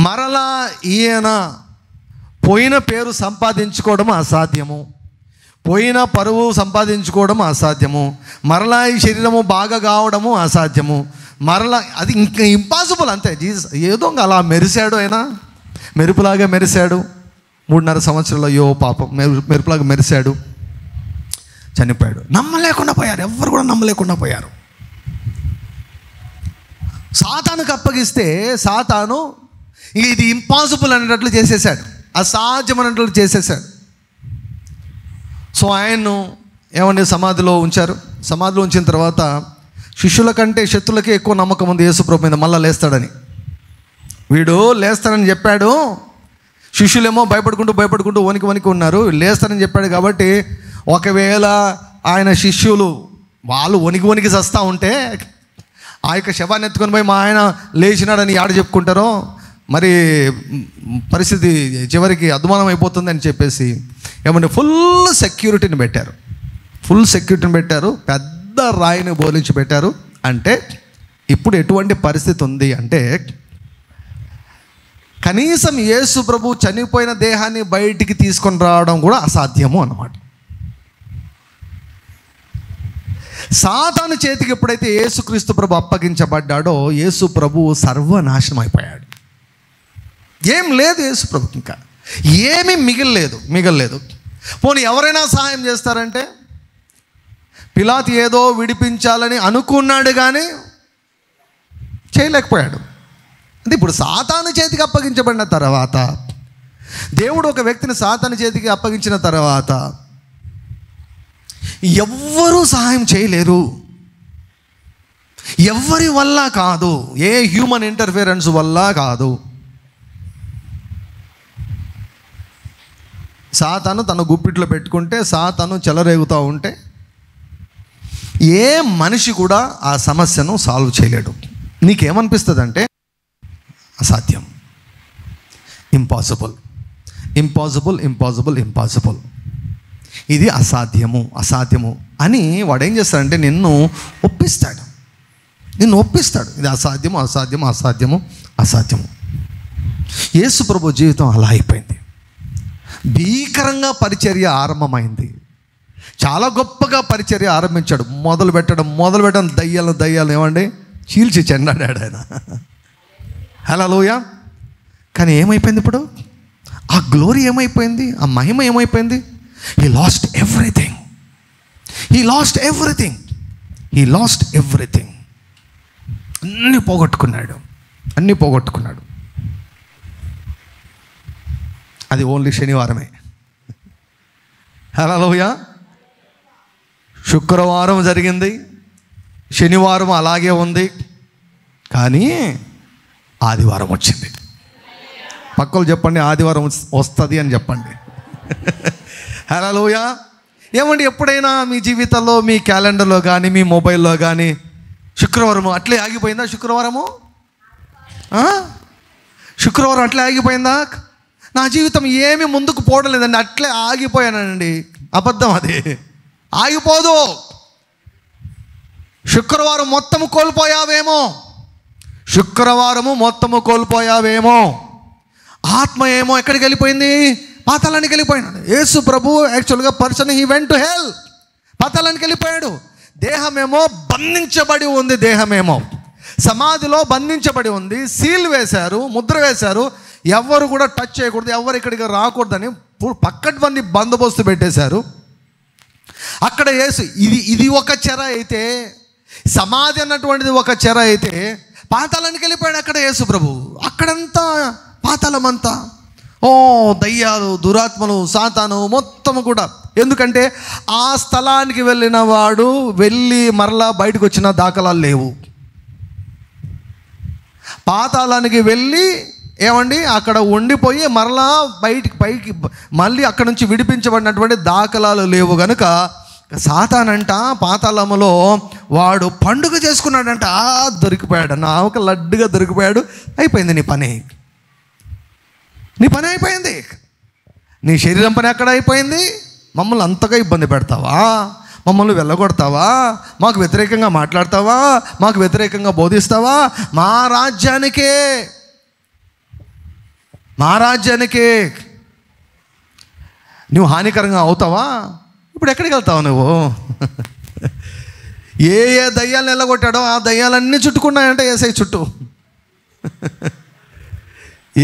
మరలా ఈయన పోయిన పేరు సంపాదించుకోవడం అసాధ్యము, పోయిన పరువు సంపాదించుకోవడం అసాధ్యము, మరలా ఈ శరీరము బాగా కావడము అసాధ్యము, మరలా అది ఇంకా ఇంపాసిబుల్, అంతే. జీసస్ ఏదో అలా మెరిశాడు, ఆయన మెరుపులాగా మెరిశాడు. 3.5 సంవత్సరాలు అయ్యో పాపం మెరుపులాగా మెరిశాడు. చనిపోయాడు. నమ్మలేకుండా పోయారు, ఎవ్వరు కూడా నమ్మలేకుండా పోయారు. సాతానుకు అప్పగిస్తే సాతాను ఇది ఇంపాసిబుల్ అనేటట్లు చేసేసాడు, అసాధ్యమైనట్లు చేసేసాడు. సో ఆయన్ను ఏమండి సమాధిలో ఉంచారు. సమాధిలో ఉంచిన తర్వాత శిష్యుల కంటే శత్రులకే ఎక్కువ నమ్మకం ఉంది యేసుప్రభు మీద, మళ్ళీ లేస్తాడని. వీడు లేస్తాడని చెప్పాడు, శిష్యులేమో భయపడుకుంటూ వణికి ఉన్నారు. లేస్తాడని చెప్పాడు కాబట్టి ఒకవేళ ఆయన శిష్యులు వాళ్ళు వణికి చస్తూ ఉంటే ఆ యొక్క శవాన్ని ఎత్తుకొని పోయి మా ఆయన లేచినాడని ఆడ చెప్పుకుంటారో, మరి పరిస్థితి చివరికి అద్మానం అయిపోతుంది అని చెప్పేసి ఏమంటే ఫుల్ సెక్యూరిటీని పెట్టారు, పెద్ద రాయిని బోలించి పెట్టారు. అంటే ఇప్పుడు ఎటువంటి పరిస్థితి ఉంది అంటే, కనీసం యేసు ప్రభు చనిపోయిన దేహాన్ని బయటికి తీసుకొని రావడం కూడా అసాధ్యము అన్నమాట. సాతాను చేతికి ఎప్పుడైతే యేసుక్రీస్తు ప్రభు అప్పగించబడ్డాడో యేసు ప్రభు సర్వనాశనం అయిపోయాడు. ఏం లేదు యేసు ప్రభుకి, ఇంకా ఏమీ మిగల్లేదు. పోనీ ఎవరైనా సహాయం చేస్తారంటే, పిలాతు ఏదో విడిపించాలని అనుకున్నాడు కానీ చేయలేకపోయాడు. అంటే ఇప్పుడు సాతాను చేతికి అప్పగించబడిన తర్వాత, దేవుడు ఒక వ్యక్తిని సాతాను చేతికి అప్పగించిన తర్వాత ఎవ్వరూ సహాయం చేయలేరు, ఎవరి వల్ల కాదు, ఏ హ్యూమన్ ఇంటర్ఫిరెన్స్ వల్ల కాదు. సాతాను తన గుప్పిట్లో పెట్టుకుంటే, సాతాను చెలరేగుతూ ఉంటే ఏ మనిషి కూడా ఆ సమస్యను సాల్వ్ చేయలేడు. నీకేమనిపిస్తుంది అంటే అసాధ్యం, ఇంపాసిబుల్, ఇది అసాధ్యము అని వాడు ఏం చేస్తాడంటే నిన్ను ఒప్పిస్తాడు. ఇది అసాధ్యము. యేసు ప్రభు జీవితం అలా అయిపోయింది. భీకరంగా పరిచర్య ఆరంభమైంది. చాలా గొప్పగా పరిచర్య ఆరంభించాడు. మొదలు పెట్టడం దయ్యాలు ఏమండి చీల్చి చెండాడాడు ఆయన. హల్లెలూయా. కానీ ఏమైపోయింది ఇప్పుడు? ఆ గ్లోరీ ఏమైపోయింది? ఆ మహిమ ఏమైపోయింది? He lost everything. అన్నీ పోగొట్టుకున్నాడు. అది ఓన్లీ శనివారమే. హల్లెలూయా. శుక్రవారం జరిగింది, శనివారం అలాగే ఉంది, కానీ ఆదివారం వచ్చింది. పక్కలు చెప్పండి, ఆదివారం వస్తుంది అని చెప్పండి. హల్లెలూయా. ఏమండి, ఎప్పుడైనా మీ జీవితంలో మీ క్యాలెండర్లో కానీ మీ మొబైల్లో కానీ శుక్రవారము అట్లే ఆగిపోయిందా? శుక్రవారం అట్లే ఆగిపోయిందా? నా జీవితం ఏమీ ముందుకు పోవడం లేదండి, అట్లే ఆగిపోయానండి. అబద్ధం, అది ఆగిపోదు. శుక్రవారం మొత్తము కోల్పోయావేమో. ఆత్మ ఏమో ఎక్కడికి వెళ్ళిపోయింది? పాతాళానికి వెళ్ళిపోయినాడు. యేసు ప్రభు యాక్చువల్గా person, he went to hell, పాతాళానికి వెళ్ళిపోయాడు. దేహమేమో బంధించబడి ఉంది, సమాధిలో బంధించబడి ఉంది. సీల్ వేశారు, ముద్ర వేశారు, ఎవరు కూడా టచ్ చేయకూడదు, ఎవరు ఇక్కడికి రాకూడదని పక్కటి బందోబస్తు పెట్టేశారు. అక్కడ యేసు ఇది ఒక చెర అయితే, సమాధి అన్నటువంటిది ఒక చెర అయితే, పాతాళానికి వెళ్ళిపోయాడు అక్కడ యేసు ప్రభు. అక్కడంతా పాతాళమంతా దయ్యాలు, దురాత్మలు, సాతాను మొత్తము కూడా. ఎందుకంటే ఆ స్థలానికి వెళ్ళిన వాడు వెళ్ళి మరలా బయటకు వచ్చిన దాఖలాలు లేవు. పాతాళానికి వెళ్ళి ఏమండి అక్కడ ఉండిపోయి మరలా పైకి మళ్ళీ అక్కడ నుంచి విడిపించబడినటువంటి దాఖలాలు లేవు. కనుక సాతానంట పాతాళములో వాడు పండుగ చేసుకున్నాడంట. దొరికిపోయాడు, నా ఒక లడ్డుగా దొరికిపోయాడు. అయిపోయింది నీ పని అయిపోయింది. నీ శరీరం పని ఎక్కడ అయిపోయింది? మమ్మల్ని అంతగా ఇబ్బంది పెడతావా? మమ్మల్ని వెళ్ళగొడతావా? మాకు వ్యతిరేకంగా మాట్లాడతావా? మాకు వ్యతిరేకంగా బోధిస్తావా? మా రాజ్యానికే నువ్వు హానికరంగా అవుతావా? ఇప్పుడు ఎక్కడికి వెళ్తావు నువ్వు? ఏ దయ్యాలను వెళ్ళగొట్టాడో ఆ దయ్యాలన్నీ చుట్టుకున్నాయంటే ఏసై చుట్టూ.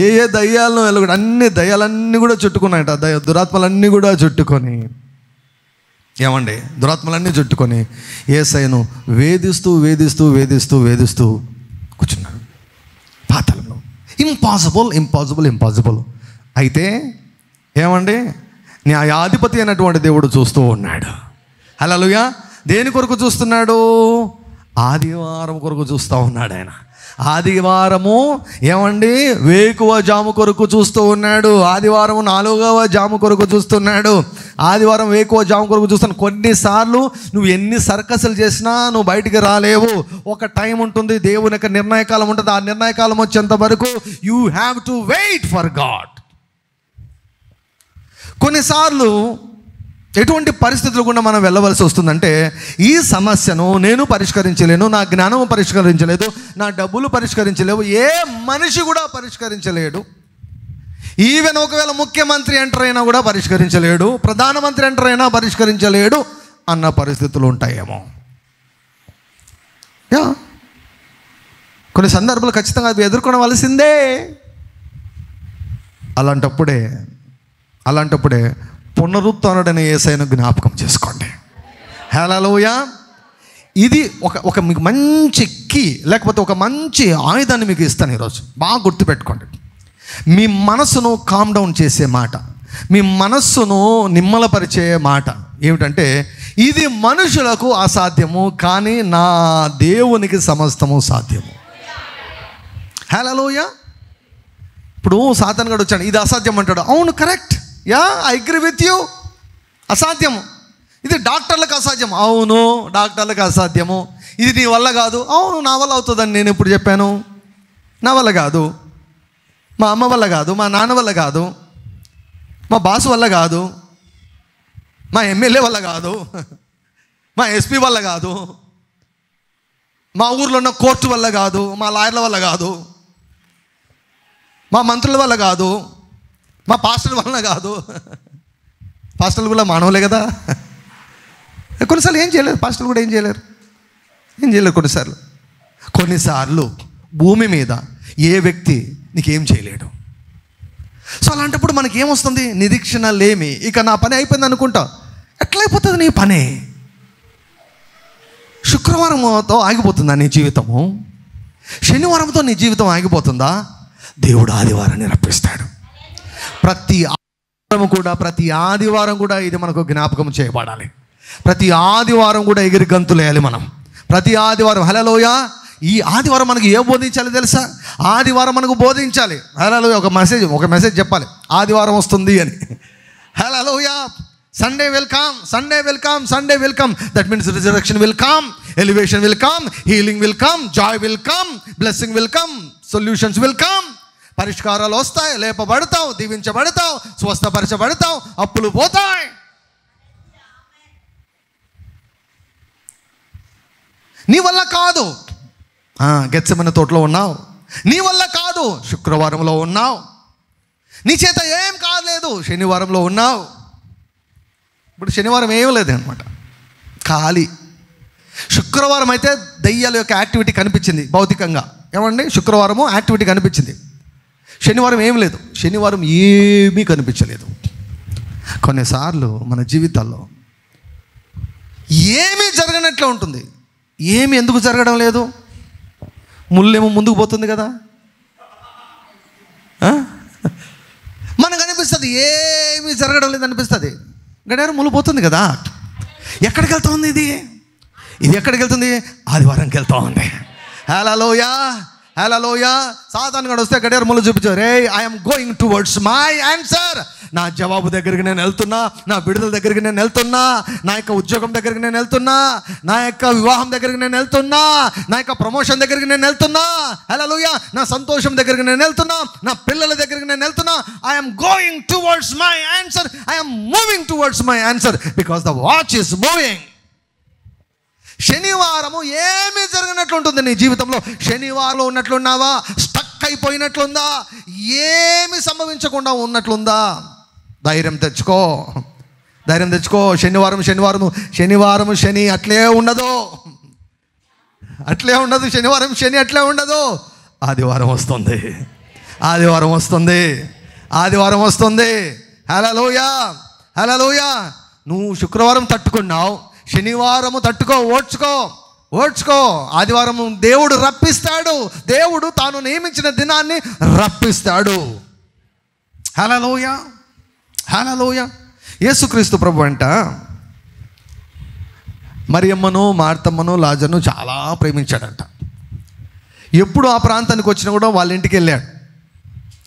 ఏ దయ్యాలను వెళ్ళగొట్టు, అన్ని దయ్యాలన్నీ కూడా చుట్టుకున్నాయంట. దురాత్మలన్నీ కూడా చుట్టుకొని ఏమండి, దురాత్మలన్నీ చుట్టుకొని యేసయ్యను వేధిస్తూ వేధిస్తూ వేధిస్తూ వేధిస్తూ కూర్చున్నాడు పాతాళంలో. Impossible impossible impossible. అయితే ఏమండి, న్యాయాధిపతి అయినటువంటి దేవుడు చూస్తూ ఉన్నాడు. హల్లెలూయా. దేని కొరకు చూస్తున్నాడు? ఆదివారం కొరకు చూస్తూ ఉన్నాడు ఆయన. ఆదివారము ఏమండి, వేకువ జాము కొరకు చూస్తూ ఉన్నాడు. ఆదివారం 4వ జాము కొరకు చూస్తున్నాడు. ఆదివారం వేకువ జాము కొరకు చూస్తున్నాడు. కొన్నిసార్లు నువ్వు ఎన్ని సర్కస్లు చేసినా నువ్వు బయటికి రాలేవు. ఒక టైం ఉంటుంది, దేవుని యొక్క నిర్ణయకాలం ఉంటుంది. ఆ నిర్ణయకాలం వచ్చేంత వరకు you have to wait for God. కొన్నిసార్లు ఎటువంటి పరిస్థితులు కూడా మనం వెళ్ళవలసి వస్తుందంటే, ఈ సమస్యను నేను పరిష్కరించలేను, నా జ్ఞానం పరిష్కరించలేదు, నా డబ్బులు పరిష్కరించలేవు, ఏ మనిషి కూడా పరిష్కరించలేడు. ఈవెన్ ఒకవేళ ముఖ్యమంత్రి ఎంటర్ అయినా కూడా పరిష్కరించలేడు, ప్రధానమంత్రి ఎంటర్ అయినా పరిష్కరించలేడు అన్న పరిస్థితులు ఉంటాయేమో. కొన్ని సందర్భాలు ఖచ్చితంగా అవి ఎదుర్కొనవలసిందే. అలాంటప్పుడే పునరుత్థానుడైన యేసయ్యను జ్ఞాపకం చేసుకోండి. హల్లెలూయా. ఇది ఒక మీకు మంచి కీ, లేకపోతే ఒక మంచి ఆయుధాన్ని మీకు ఇస్తాను ఈరోజు. బాగా గుర్తుపెట్టుకోండి. మీ మనసును కామ్ డౌన్ చేసే మాట, మీ మనస్సును నిమ్మలపరిచే మాట ఏమిటంటే, ఇది మనుషులకు అసాధ్యము, కానీ నా దేవునికి సమస్తము సాధ్యము. హల్లెలూయా. ఇప్పుడు సాతాను గాడు వచ్చాడు, ఇది అసాధ్యం అంటాడు. అవును, correct, yeah, I agree with you. అసాధ్యము. ఇది డాక్టర్లకు అసాధ్యం. అవును, డాక్టర్లకు అసాధ్యము. ఇది నీ వల్ల కాదు. అవును, నా వల్ల అవుతుందని నేను ఎప్పుడు చెప్పాను? నా వల్ల కాదు, మా అమ్మ వల్ల కాదు, మా నాన్న వల్ల కాదు, మా బాసు వల్ల కాదు, మా ఎమ్మెల్యే వల్ల కాదు, మా ఎస్పీ వల్ల కాదు, మా ఊర్లో ఉన్న కోర్టు వల్ల కాదు, మా లాయర్ల వల్ల కాదు, మా మంత్రుల వల్ల కాదు, మా పాస్టర్ల వలన కాదు. పాస్టర్లు కూడా మానవులే కదా. కొన్నిసార్లు ఏం చేయలేరు, పాస్టర్లు కూడా ఏం చేయలేరు కొన్నిసార్లు భూమి మీద ఏ వ్యక్తి నీకేం చేయలేడు. సో అలాంటప్పుడు మనకి ఏమొస్తుంది? నిరీక్షణ లేమి. ఇక నా పని అయిపోయింది అనుకుంటా. ఎట్లయిపోతుంది నీ పని? శుక్రవారంతో ఆగిపోతుందా నీ జీవితము? శనివారంతో నీ జీవితం ఆగిపోతుందా? దేవుడు ఆదివారాన్ని రప్పిస్తాడు. ప్రతి ఆదివారం కూడా ఇది మనకు జ్ఞాపకం చేయబడాలి. ప్రతి ఆదివారం కూడా ఎగిరి గంతులేయాలి మనం. ప్రతి ఆదివారం. హల్లెలూయా. ఈ ఆదివారం మనకు ఏ బోధించాలి తెలుసా? ఆదివారం మనకు బోధించాలి. హల్లెలూయా. ఒక మెసేజ్ చెప్పాలి, ఆదివారం వస్తుంది అని. Hallelujah. Sunday welcome, Sunday welcome, Sunday welcome. That means resurrection will come, elevation will come, healing will come, joy will come, blessing will come, solutions will come. పరిష్కారాలు వస్తాయి, లేపబడతావు, దీవించబడతావు, స్వస్థపరచబడతావు, అప్పులు పోతాయి. నీ వల్ల కాదు, గెత్సెమనే తోటలో ఉన్నావు, నీ వల్ల కాదు, శుక్రవారంలో ఉన్నావు, నీ చేత ఏం కాలేదు, శనివారంలో ఉన్నావు. ఇప్పుడు శనివారం ఏం లేదు అనమాట, ఖాళీ. శుక్రవారం అయితే దయ్యాల యొక్క యాక్టివిటీ కనిపించింది భౌతికంగా. ఏమండి, శుక్రవారము యాక్టివిటీ కనిపించింది. శనివారం ఏం లేదు, శనివారం ఏమీ కనిపించలేదు. కొన్నిసార్లు మన జీవితాల్లో ఏమీ జరగనట్లు ఉంటుంది. ఏమి ఎందుకు జరగడం లేదు? ముళ్ళేమో ముందుకు పోతుంది కదా. మనకు అనిపిస్తుంది ఏమీ జరగడం లేదు అనిపిస్తుంది. గడియారం ముళ్ళు పోతుంది కదా. ఎక్కడికి వెళ్తా ఉంది ఇది ఎక్కడికి వెళ్తుంది? ఆదివారంకి వెళ్తా ఉంది. హల్లెలూయా, హల్లెలూయా. సాతాను గాడు వస్తే గడియారం ముళ్ళు చూపించారు, రే I'm going towards my answer. నా జవాబు దగ్గరికి నేను వెళ్తున్నా, నా విడుదల దగ్గరికి నేను వెళ్తున్నా, నా యొక్క ఉద్యోగం దగ్గరికి నేను వెళ్తున్నా, నా యొక్క వివాహం దగ్గరికి నేను వెళ్తున్నా, నా యొక్క ప్రమోషన్ దగ్గరికి నేను వెళ్తున్నా. హల్లెలూయా. నా సంతోషం దగ్గరికి నేను వెళ్తున్నా, నా పిల్లల దగ్గరికి నేను వెళ్తున్నా. I'm going towards my answer, I'm moving towards my answer because the watch is moving. శనివారము ఏమీ జరిగినట్లు ఉంటుంది నీ జీవితంలో. శనివారంలో ఉన్నట్లున్నావా? స్టక్ అయిపోయినట్లుందా? ఏమి సంభవించకుండా ఉన్నట్లుందా? ధైర్యం తెచ్చుకో. శనివారం శని అట్లే ఉండదు. శని అట్లే ఉండదు. ఆదివారం వస్తుంది. హల్లెలూయా, హల్లెలూయా. నువ్వు శుక్రవారం తట్టుకున్నావు, శనివారము తట్టుకో, ఓడ్చుకో. ఆదివారం దేవుడు రప్పిస్తాడు. దేవుడు తాను నియమించిన దినాన్ని రప్పిస్తాడు. హల్లెలూయా, హల్లెలూయా. యేసుక్రీస్తు ప్రభు అంట మరియమ్మను, మార్తమ్మను, లాజరును చాలా ప్రేమించాడంట. ఎప్పుడు ఆ ప్రాంతానికి వచ్చినా కూడా వాళ్ళ ఇంటికి వెళ్ళాడు.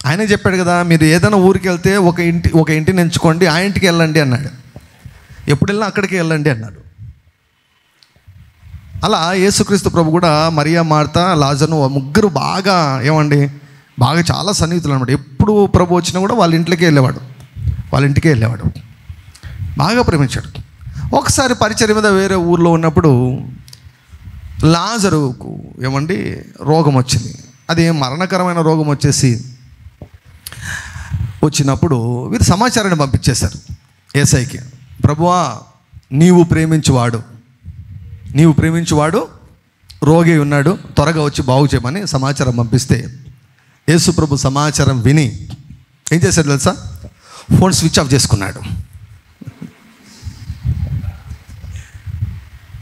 ఆయన చెప్పాడు కదా, మీరు ఏదైనా ఊరికి వెళ్తే ఒక ఇంటిని ఎంచుకోండి, ఆ ఇంటికి వెళ్ళండి అన్నాడు. ఎప్పుడు వెళ్ళినా అక్కడికి వెళ్ళండి అన్నాడు. అలా యేసుక్రీస్తు ప్రభు కూడా మరియా, మార్త, లాజరును ముగ్గురు బాగా చాలా సన్నిహితులు అనమాట. ఎప్పుడు ప్రభు వచ్చినా కూడా వాళ్ళ ఇంటికే వెళ్ళేవాడు. బాగా ప్రేమించాడు. ఒకసారి పరిచర్య మీద వేరే ఊర్లో ఉన్నప్పుడు లాజరుకు రోగం వచ్చింది. అది మరణకరమైన రోగం వచ్చినప్పుడు వీరు సమాచారాన్ని పంపించేశారు యేసయ్యకి. ప్రభువా, నీవు ప్రేమించువాడు రోగి ఉన్నాడు, త్వరగా వచ్చి బాగు చేయమని సమాచారం పంపిస్తే యేసు ప్రభు సమాచారం విని ఏం చేశాడు తెలుసా? ఫోన్ స్విచ్ ఆఫ్ చేసుకున్నాడు.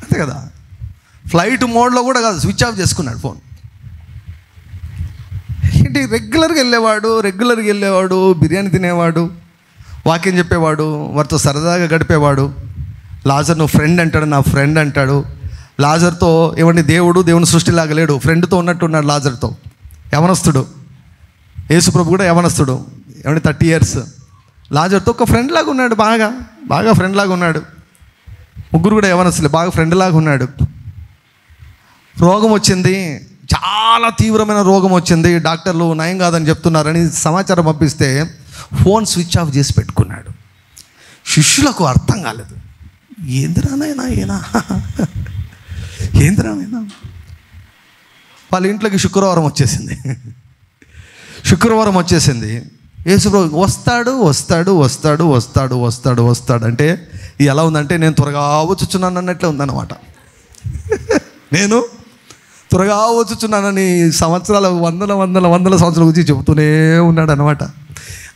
అంతే కదా, ఫ్లైట్ మోడ్లో కూడా కాదు, స్విచ్ ఆఫ్ చేసుకున్నాడు ఫోన్. ఏంటి, రెగ్యులర్గా వెళ్ళేవాడు, బిర్యానీ తినేవాడు, వాక్యం చెప్పేవాడు, వారితో సరదాగా గడిపేవాడు. లాజర్ నువ్వు ఫ్రెండ్ అంటాడు, నా ఫ్రెండ్ అంటాడు. లాజర్తో దేవుని సృష్టిలాగా లేడు, ఫ్రెండ్తో ఉన్నట్టున్నాడు లాజర్తో. యవనస్తుడు, యేసుప్రభు కూడా యవనస్తుడు, 30 years. లాజర్తో ఒక ఫ్రెండ్ లాగా ఉన్నాడు, బాగా ఫ్రెండ్ లాగా ఉన్నాడు. ముగ్గురు కూడా యవనస్తులే, బాగా ఫ్రెండ్ లాగా ఉన్నాడు. రోగం వచ్చింది, చాలా తీవ్రమైన రోగం వచ్చింది, డాక్టర్లు నయం కాదని చెప్తున్నారని సమాచారం పంపిస్తే ఫోన్ స్విచ్ ఆఫ్ చేసి పెట్టుకున్నాడు. శిష్యులకు అర్థం కాలేదు, ఏందిరానైనా వాళ్ళ ఇంట్లోకి శుక్రవారం వచ్చేసింది. యేసుప్రభు వస్తాడు అంటే ఇది ఎలా ఉందంటే, నేను త్వరగా వచ్చుచున్నాను అన్నట్లే ఉందన్నమాట. నేను త్వరగా వచ్చుచున్నానని సంవత్సరాలు వందల సంవత్సరాల గురించి చెబుతూనే ఉన్నాడు అనమాట.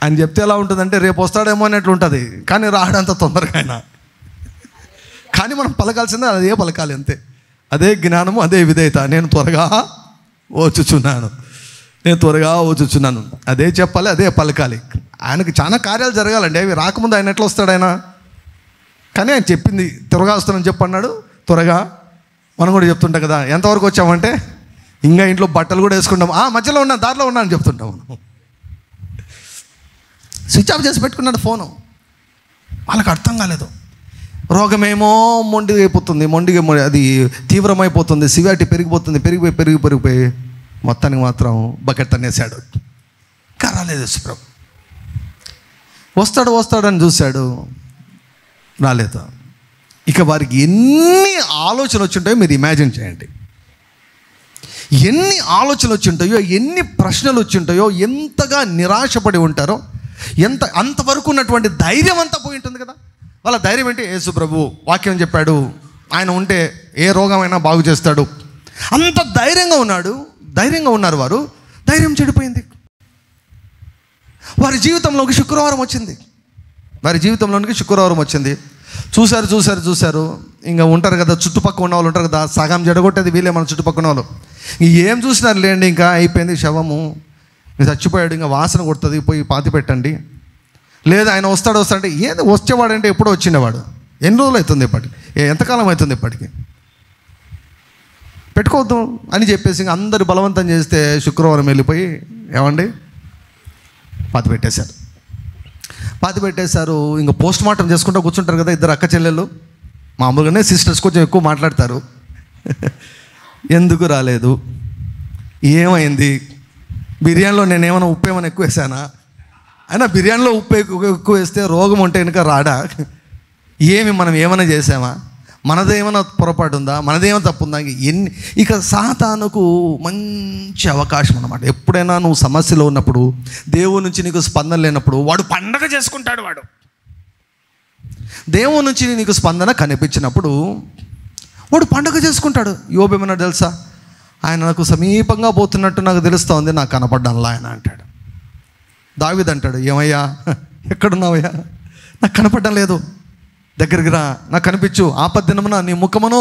ఆయన చెప్తే ఎలా ఉంటుందంటే రేపు వస్తాడేమో అన్నట్లు ఉంటుంది, కానీ రావడంత తొందరగా ఆయన. కానీ మనం పలకాల్సిందే అదే పలకాలి, అంతే. అదే జ్ఞానము, అదే విధేయత. నేను త్వరగా వచ్చుచున్నాను, అదే చెప్పాలి, అదే పలకాలి. ఆయనకి చాలా కార్యాలు జరగాలండి, అవి రాకముందు ఆయన ఎట్లా వస్తాడు ఆయన? కానీ ఆయన చెప్పింది త్వరగా వస్తానని చెప్పన్నాడు. త్వరగా మనం కూడా చెప్తుంటాం కదా, ఎంతవరకు వచ్చామంటే ఇంకా ఇంట్లో బట్టలు కూడా వేసుకుంటాం, మధ్యలో ఉన్నా, దారిలో ఉన్నా అని చెప్తుంటాం మనం. స్విచ్ ఆఫ్ చేసి పెట్టుకున్నాడు ఫోను. వాళ్ళకి అర్థం కాలేదు. రోగమేమో మొండిగా అది తీవ్రమైపోతుంది, సివియారిటీ పెరిగిపోయి మొత్తానికి మాత్రం బకెట్ తన్నేశాడు. రాలేదు యేసుప్రభు. వస్తాడని చూశాడు, రాలేదు. ఇక వారికి ఎన్ని ఆలోచనలు వచ్చుంటాయో మీరు ఇమాజిన్ చేయండి. ఎన్ని ఆలోచనలు వచ్చుంటాయో, ఎన్ని ప్రశ్నలు వచ్చుంటాయో, ఎంతగా నిరాశపడి ఉంటారో, అంతవరకు ఉన్నటువంటి ధైర్యం అంతా పోయి ఉంటుంది కదా. వాళ్ళ ధైర్యం ఏంటి? యేసు ప్రభు వాక్యం చెప్పాడు, ఆయన ఉంటే ఏ రోగమైనా బాగు చేస్తాడు. అంత ధైర్యంగా ఉన్నారు వారు. ధైర్యం చెడిపోయింది. వారి జీవితంలోకి శుక్రవారం వచ్చింది. చూశారు. ఇంకా ఉంటారు కదా, చుట్టుపక్కల ఉన్న వాళ్ళు ఉంటారు కదా, సగం జడగొట్టేది వీళ్ళే, మన చుట్టుపక్కల వాళ్ళు. ఏం చూసినారు లేండి, ఇంకా అయిపోయింది, శవము చచ్చిపోయాడు, ఇంకా వాసన కొడుతుంది, పోయి పాతి పెట్టండి. లేదా ఆయన వస్తాడంటే ఏది వచ్చేవాడంటే ఎప్పుడో వచ్చిండేవాడు. ఎన్ని రోజులు అవుతుంది ఇప్పటికి, ఎంతకాలం అవుతుంది ఇప్పటికి, పెట్టుకోవద్దు అని చెప్పేసి ఇంకా అందరు బలవంతం చేస్తే శుక్రవారం వెళ్ళిపోయి పాతి పెట్టేశారు. ఇంకా పోస్ట్ మార్టం చేసుకుంటూ కూర్చుంటారు కదా ఇద్దరు అక్క చెల్లెళ్ళు. మామూలుగానే సిస్టర్స్ కొంచెం ఎక్కువ మాట్లాడతారు. ఎందుకు రాలేదు, ఏమైంది, బిర్యానీలో నేనేమైనా ఉప్పు ఏమైనా ఎక్కువ వేసానా, అయినా బిర్యానీలో ఉప్పు ఎక్కువ వేస్తే రోగం ఉంటే వెనుక రాడా, మనం ఏమైనా చేసామా, మనదేమైనా పొరపాటు ఉందా, మనదేమైనా తప్పు ఉందా, ఇక సాతానుకు మంచి అవకాశం అన్నమాట. ఎప్పుడైనా నువ్వు సమస్యలో ఉన్నప్పుడు, దేవుని నుంచి నీకు స్పందన లేనప్పుడు, వాడు పండగ చేసుకుంటాడు. దేవుని నుంచి నీకు స్పందన కనిపించినప్పుడు వాడు పండగ చేసుకుంటాడు. యోబు ఏమన్నాడు తెలుసా? ఆయన నాకు సమీపంగా పోతున్నట్టు నాకు తెలుస్తూ ఉంది, నాకు కనపడ్డానులా ఆయన అంటాడు. దావీదు అంటాడు, ఏమయ్యా ఎక్కడున్నావయ్యా, నాకు కనపడడం లేదు. దగ్గరికి రా, నాకు కనిపించు. ఆపద్దినమున నీ ముఖమును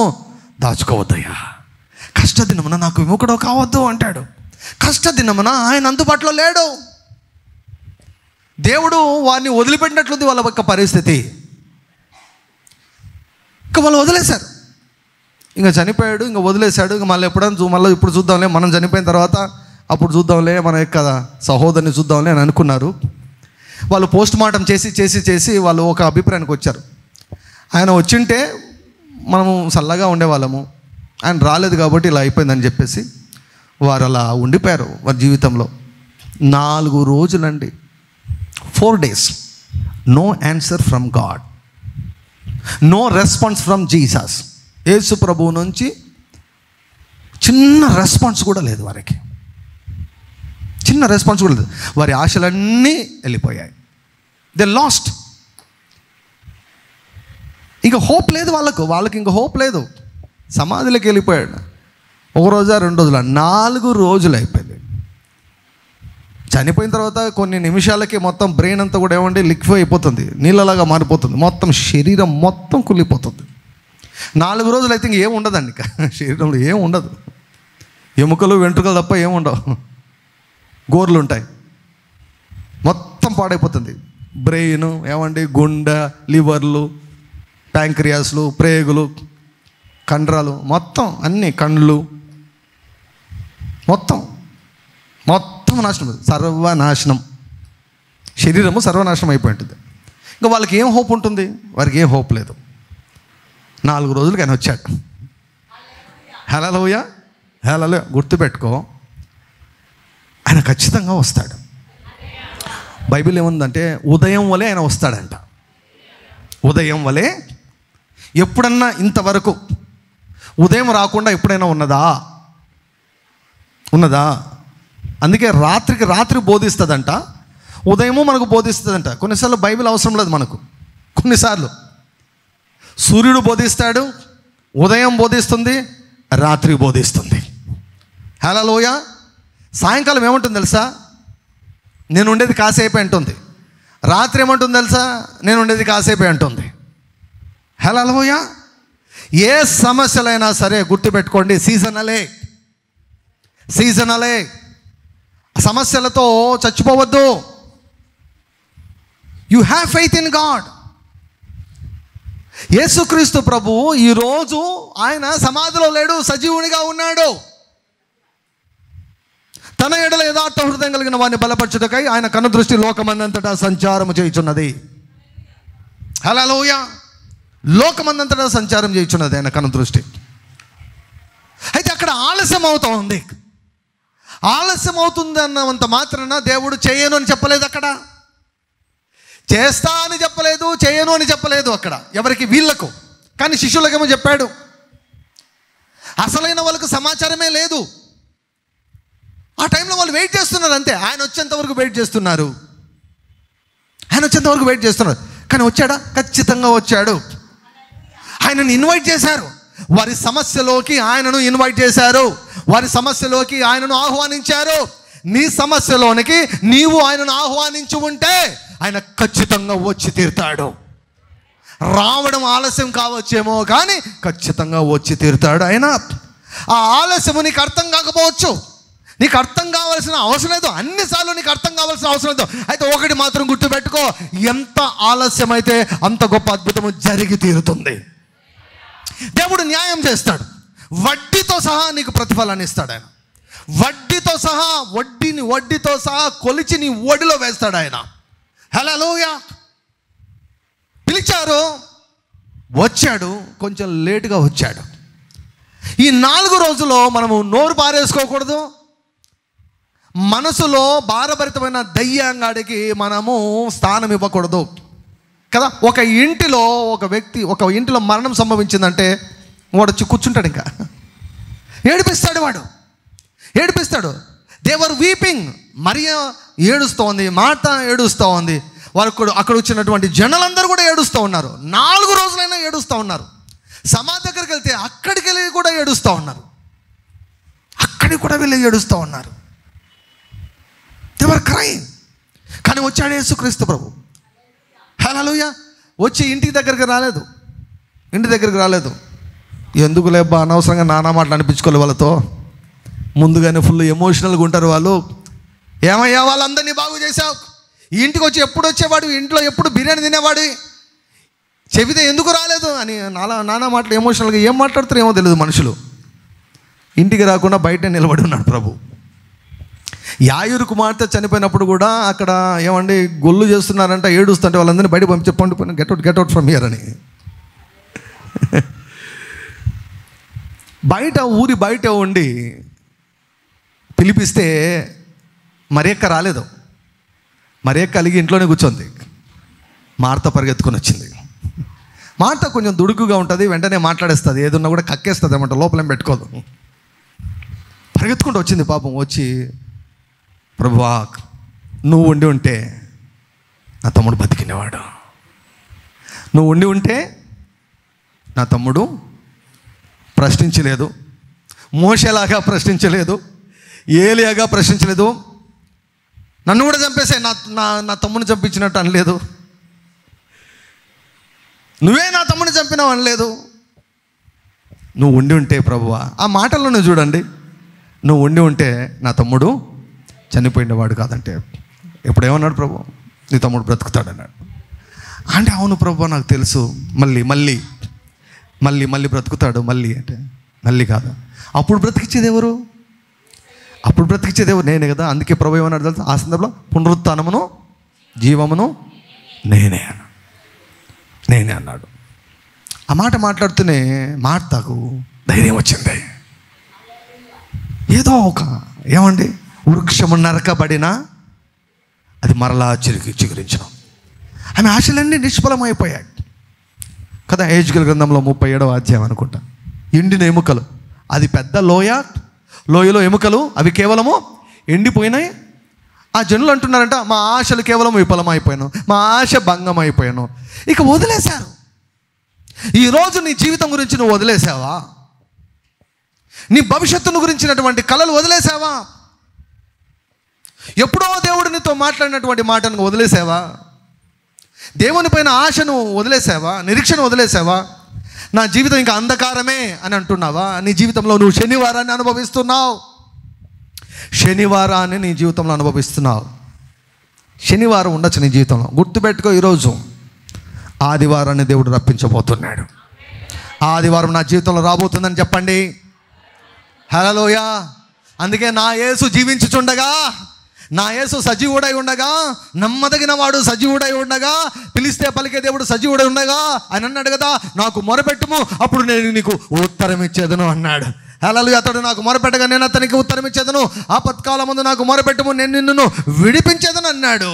దాచుకోవద్దయ్యా, కష్టదినమున నాకు విముఖుడు కావద్దు అంటాడు. కష్టదినమున ఆయన అందుబాటులో లేడు. దేవుడు వారిని వదిలిపెట్టినట్లుంది వాళ్ళ యొక్క పరిస్థితి. ఇంకా వాళ్ళు వదిలేశారు, ఇంకా చనిపోయాడు, ఇంకా వదిలేశాడు. ఇంకా మళ్ళీ మళ్ళీ ఇప్పుడు చూద్దాంలే, మనం చనిపోయిన తర్వాత అప్పుడు చూద్దాంలే, మన యొక్క సహోదరిని చూద్దాంలే అని అనుకున్నారు. వాళ్ళు పోస్ట్ మార్టం చేసి వాళ్ళు ఒక అభిప్రాయానికి వచ్చారు. ఆయన వచ్చింటే మనము చల్లగా ఉండేవాళ్ళము, ఆయన రాలేదు కాబట్టి ఇలా అయిపోయిందని చెప్పేసి వారు అలా ఉండిపోయారు. వారి జీవితంలో 4 రోజులండి, 4 days, no answer from God, no response from Jesus. Yesu ప్రభువు నుంచి చిన్న రెస్పాన్స్ కూడా లేదు వారికి, చిన్న రెస్పాన్స్ కూడా లేదు. వారి ఆశలన్నీ వెళ్ళిపోయాయి. They last. ఇంకా హోప్ లేదు వాళ్ళకి ఇంకా హోప్ లేదు. సమాధిలోకి వెళ్ళిపోయాడు. 1 రోజా 2 రోజులా, 4 రోజులు అయిపోయింది. చనిపోయిన తర్వాత కొన్ని నిమిషాలకి మొత్తం బ్రెయిన్ అంతా కూడా ఏమంటే లిక్విడ్ అయిపోతుంది, నీళ్ళలాగా మారిపోతుంది, మొత్తం శరీరం మొత్తం కుళ్ళిపోతుంది. 4 రోజులు అయితే ఇంకేం ఉండదండి, ఇంకా శరీరంలో ఏం ఉండదు, ఎముకలు వెంట్రుకలు తప్ప ఏముండవు, గోర్లు ఉంటాయి, మొత్తం పాడైపోతుంది. బ్రెయిన్ ఏమండి, గుండె, లివర్లు, ప్యాంక్రియాస్లు, ప్రేగులు, కండరాలు, మొత్తం అన్నీ, కళ్ళు మొత్తం నాశనం, సర్వనాశనం. శరీరము సర్వనాశనం అయిపోయి ఉంటుంది. ఇంకా వాళ్ళకి ఏం హోప్ ఉంటుంది? వారికి ఏం హోప్ లేదు. 4 రోజులకి ఆయన వచ్చాడు. హల్లెలూయా, హల్లెలూయా. గుర్తుపెట్టుకో, ఆయన ఖచ్చితంగా వస్తాడు. బైబిల్ ఏముందంటే ఉదయం వలె ఆయన వస్తాడంట. ఉదయం వలె. ఎప్పుడన్నా ఇంతవరకు ఉదయం రాకుండా ఎప్పుడైనా ఉన్నదా? అందుకే రాత్రికి రాత్రి బోధిస్తుందంట, ఉదయము మనకు బోధిస్తుందంట. కొన్నిసార్లు బైబిల్ అవసరం లేదు మనకు. కొన్నిసార్లు సూర్యుడు బోధిస్తాడు, ఉదయం బోధిస్తుంది, రాత్రి బోధిస్తుంది. హల్లెలూయా. సాయంకాలం ఏమంటుంది తెలుసా? నేను ఉండేది కాసేపే అంటుంది. రాత్రి ఏమంటుంది తెలుసా? నేను ఉండేది కాసేపే అంటుంది. హల్లెలూయా. ఏ సమస్యలైనా సరే గుర్తుపెట్టుకోండి, సీజనలే. సమస్యలతో చచ్చిపోవద్దు. You have faith in God. Yesukristu ప్రభువు ఈరోజు ఆయన సమాధిలో లేడు, సజీవునిగా ఉన్నాడు. తన ఎడల యథార్థ హృదయం కలిగిన వారిని బలపరచుటకై ఆయన కనుదృష్టి లోకమందంతటా సంచారం చేయుచున్నది. హల్లెలూయా. లోకమందంతటా సంచారం చేయుచున్నది ఆయన కనుదృష్టి. అయితే అక్కడ ఆలస్యం అవుతుంది. ఆలస్యం అవుతుంది అన్నంత మాత్రాన దేవుడు చేయను అని చెప్పలేదు. అక్కడ చేస్తా అని చెప్పలేదు, చేయను అని చెప్పలేదు అక్కడ ఎవరికి, వీళ్ళకు. కానీ శిష్యులకేమో చెప్పాడు. అసలైన వాళ్ళకు సమాచారమే లేదు. ఆ టైంలో వాళ్ళు వెయిట్ చేస్తున్నారు అంతే. ఆయన వచ్చేంత వరకు వెయిట్ చేస్తున్నారు. కానీ వచ్చాడా? ఖచ్చితంగా వచ్చాడు. ఆయనను ఇన్వైట్ చేశారు. వారి సమస్యలోకి ఆయనను ఇన్వైట్ చేశారు. వారి సమస్యలోకి ఆయనను ఆహ్వానించారు. నీ సమస్యలోనికి నీవు ఆయనను ఆహ్వానించి ఉంటే ఆయన ఖచ్చితంగా వచ్చి తీరుతాడు. రావడం ఆలస్యం కావచ్చేమో కానీ ఖచ్చితంగా వచ్చి తీరుతాడు ఆయన. ఆ ఆలస్యము నీకు అర్థం కాకపోవచ్చు, నీకు అర్థం కావాల్సిన అవసరం లేదు. అన్నిసార్లు నీకు అర్థం కావాల్సిన అవసరం లేదు. అయితే ఒకటి మాత్రం గుర్తుపెట్టుకో, ఎంత ఆలస్యమైతే అంత గొప్ప అద్భుతము జరిగి తీరుతుంది. దేవుడు న్యాయం చేస్తాడు. వడ్డీతో సహా నీకు ప్రతిఫలాన్ని ఇస్తాడు ఆయన. వడ్డీతో సహా కొలిచి నీ ఒడిలో వేస్తాడు ఆయన. హల్లెలూయా. పిలిచారు, వచ్చాడు, కొంచెం లేటుగా వచ్చాడు. ఈ 4 రోజుల్లో మనము నోరు పారేసుకోకూడదు. మనసులో భారభరితమైన దయ్యంగాడికి మనము స్థానం ఇవ్వకూడదు కదా. ఒక ఇంటిలో మరణం సంభవించిందంటే వాడు వచ్చి కూర్చుంటాడు, ఇంకా ఏడిపిస్తాడు. They were weeping. మరియా ఏడుస్తోంది, మార్తా ఏడుస్తూ ఉంది. అక్కడ వచ్చినటువంటి జనులందరూ కూడా ఏడుస్తూ ఉన్నారు. 4 రోజులైనా ఏడుస్తూ ఉన్నారు. సమాధి దగ్గరికి వెళ్తే అక్కడికి వెళ్ళి కూడా ఏడుస్తూ ఉన్నారు. అక్కడికి కూడా వెళ్ళి ఏడుస్తూ ఉన్నారు. They were crying. కానీ వచ్చాడు యేసుక్రీస్తు ప్రభు. హల్లెలూయా. వచ్చి ఇంటి దగ్గరికి రాలేదు. ఎందుకు లేబ్బా అనవసరంగా నానా మాటలు అనిపించుకోవాలి వాళ్ళతో. ముందుగానే ఫుల్ ఎమోషనల్గా ఉంటారు వాళ్ళు. ఏమయ్యా వాళ్ళందరినీ బాగు చేశావు, ఇంటికి వచ్చి ఎప్పుడు వచ్చేవాడు, ఇంట్లో ఎప్పుడు బిర్యానీ తినేవాడు, చెబితే ఎందుకు రాలేదు అని నానా మాటలు ఎమోషనల్గా ఏం మాట్లాడుతారో ఏమో తెలియదు మనుషులు. ఇంటికి రాకుండా బయట నిలబడి ఉన్నాడు ప్రభు. యాయూరు కుమార్తె చనిపోయినప్పుడు కూడా అక్కడ ఏమండి గొల్లు చేస్తున్నారంట, ఏడుస్తుంటే వాళ్ళందరినీ బయట పంపించి పండుకొని గెట్ అవుట్ ఫ్రమ్ హియర్ అని. ఊరి బయట ఉండి పిలిపిస్తే మరియక్క రాలేదు. మరియక్క అలిగి ఇంట్లోనే కూర్చోంది. మార్త పరిగెత్తుకొని వచ్చింది. మార్త కొంచెం దుడుకుగా ఉంటుంది, వెంటనే మాట్లాడేస్తుంది, ఏదున్నా కూడా కక్కేస్తుంది అన్నమాట, లోపలేం పెట్టుకోదు. పరిగెత్తుకుంటూ వచ్చింది పాపం. వచ్చి ప్రభువా నువ్వు ఉండి ఉంటే నా తమ్ముడు బతికినవాడు, నువ్వు ఉండి ఉంటే నా తమ్ముడు ప్రశ్నించలేదు, మోషేలాగా ప్రశ్నించలేదు, ఏలియాగా ప్రశ్నించలేదు, నన్ను కూడా చంపేసే నా తమ్ముని చంపించినట్టు అనలేదు, నువ్వే నా తమ్ముని చంపినావు అనలేదు. నువ్వు ఉండి ఉంటే ప్రభువా, ఆ మాటలను చూడండి, నువ్వు ఉండి ఉంటే నా తమ్ముడు చనిపోయినవాడు కాదంటే. ఇప్పుడు ఏమన్నాడు ప్రభు, నీ తమ్ముడు బ్రతుకుతాడన్నాడు. అంటే అవును ప్రభు నాకు తెలుసు, మళ్ళీ మళ్ళీ మళ్ళీ మళ్ళీ బ్రతుకుతాడు, మళ్ళీ అంటే మళ్ళీ కాదు. అప్పుడు బ్రతికిచ్చేది ఎవరు? నేనే కదా. అందుకే ప్రభు ఏమన్నాడు తెలుసు, ఆ సందర్భంలో పునరుత్థానమును జీవమును నేనే అన్నాడు. ఆ మాట మాట్లాడుతూనే మార్తకు ధైర్యం వచ్చింది. ఏదో ఒక ఏమండి వృక్షము నరకబడినా అది మరలా చిగురించడం. ఆమె ఆశలన్నీ నిష్ఫలమైపోయాయి కదా. హెజ్కేలు గ్రంథంలో 37వ అధ్యాయం అనుకుంటా. ఎండిన ఎముకలు, అది పెద్ద లోయలో ఎముకలు, అవి కేవలము ఎండిపోయినాయి. ఆ జనులు అంటున్నారంట, మా ఆశలు కేవలం విఫలమైపోయాను, మా ఆశ భంగం అయిపోయాను. ఇక వదిలేశారు. ఈరోజు నీ జీవితం గురించి నువ్వు వదిలేసావా? నీ భవిష్యత్తును గురించినటువంటి కలలు వదిలేసావా? ఎప్పుడో దేవుడు నీతో మాట్లాడినటువంటి మాటను వదిలేసావా? దేవుని పైన ఆశను వదిలేసావా? నిరీక్షణ వదిలేసావా? నా జీవితం ఇంకా అంధకారమే అని అంటున్నావా? నీ జీవితంలో నువ్వు శనివారాన్ని అనుభవిస్తున్నావు. నీ జీవితంలో అనుభవిస్తున్నావు. శనివారం ఉండొచ్చు నీ జీవితంలో. గుర్తుపెట్టుకో, ఈరోజు ఆదివారాన్ని దేవుడు రప్పించబోతున్నాడు. ఆదివారం నా జీవితంలో రాబోతుందని చెప్పండి. హల్లెలూయా. అందుకే నా యేసు జీవించుచుండగా, నా యేసు సజీవుడై ఉండగా, నమ్మదగిన వాడు సజీవుడై ఉండగా, పిలిస్తే పలికే దేవుడు సజీవుడై ఉండగా ఆయన అన్నాడు కదా, నాకు మొరపెట్టుము అప్పుడు నేను నీకు ఉత్తరం ఇచ్చేదను అన్నాడు. హల్లెలూయా. అతడు నాకు మొరపెట్టగా నేను అతనికి ఉత్తరం ఇచ్చేదను, ఆపత్కాలమందు నాకు మొరపెట్టుము నేను నిన్ను విడిపించేదను అన్నాడు.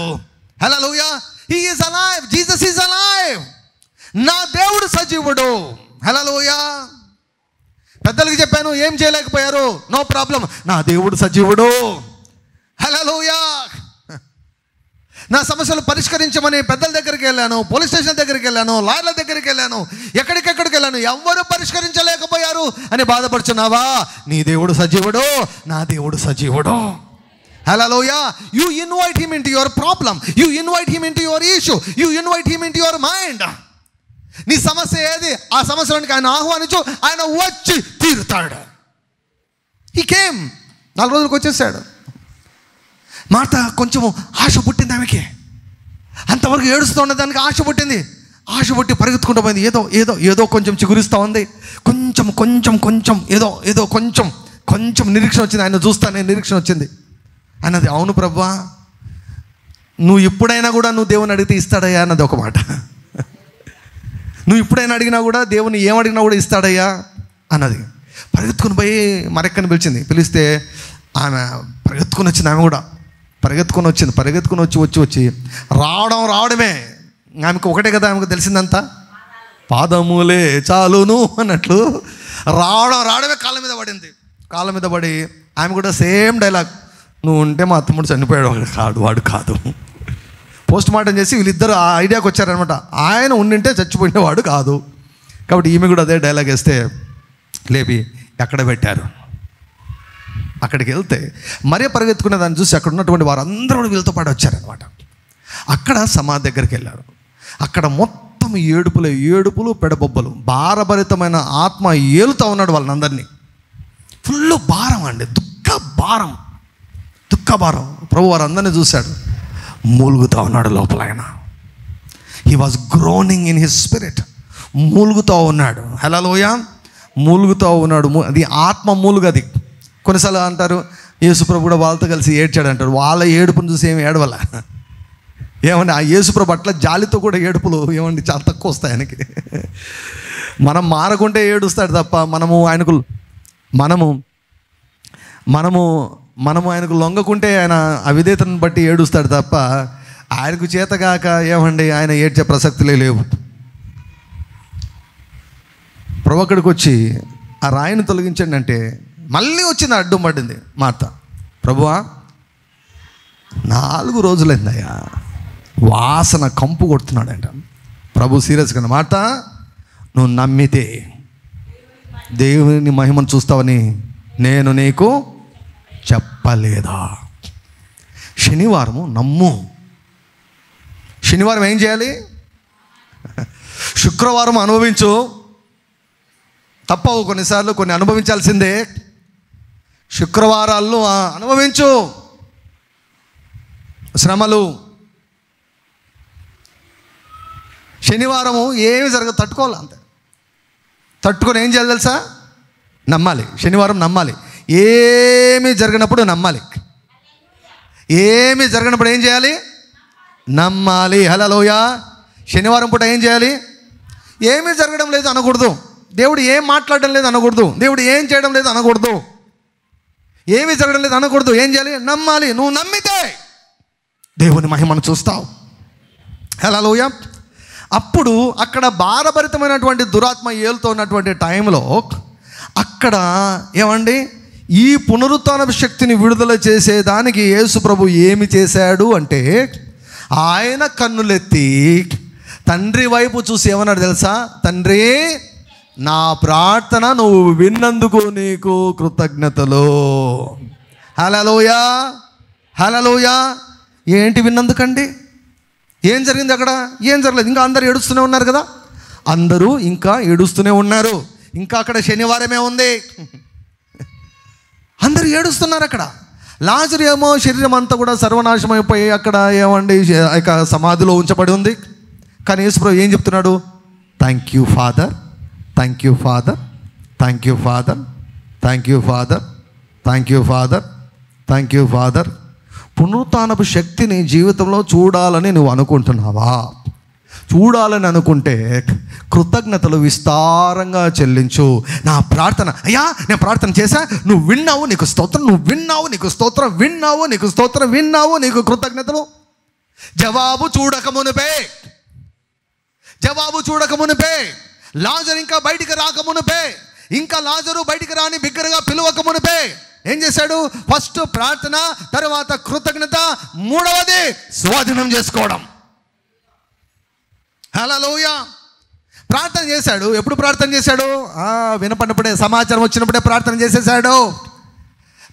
Hallelujah. He is alive. Jesus is alive. నా దేవుడు సజీవుడు. హల్లెలూయా. పెద్దలకి చెప్పాను, ఏం చేయలేకపోయారు, నో ప్రాబ్లం, నా దేవుడు సజీవుడు. హల్లెలూయా. నా సమస్యలు పరిష్కరించమని పెద్దల దగ్గరికి వెళ్ళాను, పోలీస్ స్టేషన్ దగ్గరికి వెళ్ళాను, లాయర్ల దగ్గరికి వెళ్ళాను, ఎక్కడికెక్కడికి వెళ్ళాను, ఎవ్వరూ పరిష్కరించలేకపోయారు అని బాధపడుచున్నావా? నీ దేవుడు సజీవుడు, నా దేవుడు సజీవుడు. Hallelujah. You invite him into your problem, you invite him into your issue, you invite him into your mind. నీ సమస్య ఏది, ఆ సమస్యలోనికి ఆయన ఆహ్వానించు, ఆయన వచ్చి తీరుతాడు. He came. 4 రోజులకు వచ్చేసాడు. మార్త కొంచెము ఆశ పుట్టింది ఆమెకి. అంతవరకు ఏడుస్తూ ఉన్నదానికి ఆశ పుట్టింది. ఆశ పుట్టి పరిగెత్తుకుంటూ పోయింది. ఏదో కొంచెం చిగురిస్తూ ఉంది. కొంచెం ఏదో కొంచెం నిరీక్షణ వచ్చింది. ఆయన చూస్తానే నిరీక్షణ వచ్చింది. అన్నది, అవును ప్రభువా, నువ్వు ఇప్పుడైనా కూడా నువ్వు దేవుని అడిగితే ఇస్తాడయ్యా అన్నది ఒక మాట. నువ్వు ఇప్పుడైనా అడిగినా కూడా దేవుని ఏమడిగినా కూడా ఇస్తాడయ్యా అన్నది. పరిగెత్తుకుని పోయి మరెక్కని పిలిచింది. పిలిస్తే ఆమె పరిగెత్తుకుని వచ్చింది. ఆమె కూడా పరిగెత్తుకుని వచ్చి రావడమే. ఆమెకు ఒకటే కదా ఆమెకు తెలిసిందంతా, పాదములే చాలును అన్నట్లు రావడమే కాళ్ళ మీద పడి ఆమె కూడా సేమ్ డైలాగ్, నువ్వు ఉంటే మా తమ్ముడు చనిపోయాడు, వాడు కాదు. పోస్ట్ మార్టం చేసి వీళ్ళిద్దరు ఆ ఐడియాకి వచ్చారనమాట, ఆయన ఉండింటే చచ్చిపోయినవాడు కాదు. కాబట్టి ఈమె కూడా అదే డైలాగ్ వేస్తే లేపి ఎక్కడ పెట్టారు. అక్కడికి వెళ్తే మరీ పరిగెత్తుకునే దాన్ని చూసి అక్కడ ఉన్నటువంటి వారందరూ వీళ్ళతో పాటు వచ్చారనమాట. అక్కడ సమాధి దగ్గరికి వెళ్ళారు. అక్కడ మొత్తం ఏడుపులే, ఏడుపులు పెడబొబ్బలు, భారభరితమైన ఆత్మ ఏలుతూ ఉన్నాడు వాళ్ళందరినీ. ఫుల్ భారం అండి, దుఃఖ భారం. ప్రభు వారందరినీ చూశాడు, మూలుగుతూ ఉన్నాడు లోపల. ఆయన he was groaning in his spirit, మూలుగుతూ ఉన్నాడు. హల్లెలూయా, మూలుగుతూ ఉన్నాడు. అది ఆత్మ మూలుగది. కొన్నిసార్లు అంటారు యేసుప్రభు కూడా వాళ్ళతో కలిసి ఏడ్చాడు అంటారు. వాళ్ళ ఏడుపును చూసి ఏమి ఏడవల. ఏమండి, ఆ యేసుప్రభు అట్లా జాలితో కూడా ఏడుపులు ఏమండి చాలా తక్కువ వస్తాయి ఆయనకి. మనం మారకుంటే ఏడుస్తాడు తప్ప మనము ఆయనకు లొంగకుంటే ఆయన అవిధేతను బట్టి ఏడుస్తాడు తప్ప ఆయనకు చేతగాక ఏమండి ఆయన ఏడ్చే ప్రసక్తులే లేవు. ప్రభు అక్కడికి వచ్చి ఆ రాయిని తొలగించండి అంటే మళ్ళీ వచ్చింది, అడ్డం పడింది మార్త. ప్రభువా 4 రోజులైందయ్యా, వాసన కంపు కొడుతున్నాడంట. ప్రభు సీరియస్గా, మార్త నువ్వు నమ్మితే దేవుని మహిమను చూస్తావని నేను నీకు చెప్పలేదా? శనివారము నమ్ము. శనివారం ఏం చేయాలి? శుక్రవారం అనుభవించు. తప్పవు, కొన్నిసార్లు కొన్ని అనుభవించాల్సిందే. శుక్రవారాల్లో అనుభవించు శ్రమలు. శనివారము ఏమి జరగదు, తట్టుకోవాలి అంతే. తట్టుకొని ఏం చేయాలి తెలుసా? నమ్మాలి. శనివారం నమ్మాలి. ఏమీ జరగనప్పుడు నమ్మాలి. ఏమీ జరగనప్పుడు ఏం చేయాలి? నమ్మాలి. హల్లెలూయా. శనివారం పూట ఏం చేయాలి? ఏమీ జరగడం లేదు అనకూడదు. దేవుడు ఏం మాట్లాడడం లేదు అనకూడదు. దేవుడు ఏం చేయడం లేదు అనకూడదు. ఏమీ జరగడం లేదు అనకూడదు. ఏం చేయాలి? నమ్మాలి. నువ్వు నమ్మితే దేవుని మహిమను చూస్తావు. హల్లెలూయా. అప్పుడు అక్కడ భారభరితమైనటువంటి దురాత్మ ఏలుతో ఉన్నటువంటి టైంలో అక్కడ ఏమండి, ఈ పునరుత్థాన శక్తిని విడుదల చేసేదానికి యేసు ప్రభు ఏమి చేశాడు అంటే, ఆయన కన్నులెత్తి తండ్రి వైపు చూసి ఏమన్నాడు తెలుసా? తండ్రి, నా ప్రార్థన నువ్వు విన్నందుకు నీకు కృతజ్ఞతలు. హల్లెలూయా, హల్లెలూయా. ఏంటి విన్నందుకండి? ఏం జరిగింది అక్కడ? ఏం జరగలేదు. ఇంకా అందరు ఏడుస్తూనే ఉన్నారు కదా, అందరూ ఇంకా ఏడుస్తూనే ఉన్నారు. ఇంకా అక్కడ శనివారమే ఉంది, అందరూ ఏడుస్తున్నారు. అక్కడ లాజరు ఏమో శరీరం అంతా కూడా సర్వనాశనం అయిపోయి అక్కడ ఏమండి ఇక సమాధిలో ఉంచబడి ఉంది. కానీ యేసుప్రభు ఏం చెప్తున్నాడు? Thank you father, thank you father, thank you father, thank you father, thank you father, thank you father. పునరుత్థానపు శక్తిని జీవితంలో చూడాలని నువ్వు అనుకుంటున్నావా? చూడాలని అనుకుంటే కృతజ్ఞతలు విస్తారంగా చెల్లించు. నా ప్రార్థన, అయ్యా నేను ప్రార్థన చేశా, నువ్వు విన్నావు, నీకు స్తోత్రం, నువ్వు విన్నావు, నీకు స్తోత్రం, విన్నావు, నీకు స్తోత్రం, విన్నావు, నీకు కృతజ్ఞతలు. జవాబు చూడకమునిపే, జవాబు చూడకమునిపే, లాజరు ఇంకా బయటికి రాకమునిపే, ఇంకా లాజరు బయటికి రాని బిగ్గరగా పిలువకమునిపే ఏం చేశాడు? ఫస్ట్ ప్రార్థన, తర్వాత కృతజ్ఞత, మూడవది స్వాధీనం చేసుకోవడం. హల్లెలూయా. ప్రార్థన చేశాడు. ఎప్పుడు ప్రార్థన చేశాడు? వినపడినప్పుడే, సమాచారం వచ్చినప్పుడే ప్రార్థన చేసేసాడు.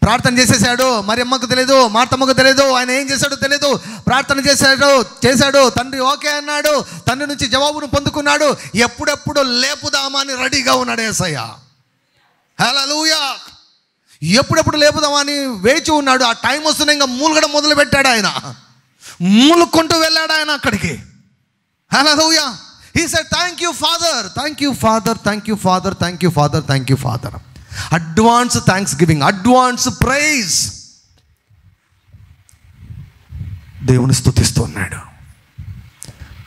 ప్రార్థన చేసేసాడు. మరి అమ్మకు తెలియదు, మార్తమ్మకు తెలియదు, ఆయన ఏం చేశాడో తెలియదు. ప్రార్థన చేశాడు. తండ్రి ఓకే అన్నాడు. తండ్రి నుంచి జవాబును పొందుకున్నాడు. ఎప్పుడెప్పుడు లేపుదామా అని రెడీగా ఉన్నాడు యేసయ్య. హల్లెలూయా. ఎప్పుడెప్పుడు లేపుదామని వేచి ఉన్నాడు. ఆ టైం వస్తున్నా ఇంకా మూలగడం మొదలు పెట్టాడు ఆయన. మూలుకుంటూ వెళ్ళాడు ఆయన అక్కడికి. హల్లెలూయా. He said, thank you Father, thank you Father, thank you Father, thank you Father, thank you Father. Advance thanksgiving, advance praise. దేవుని స్తుతిస్తున్నాడు,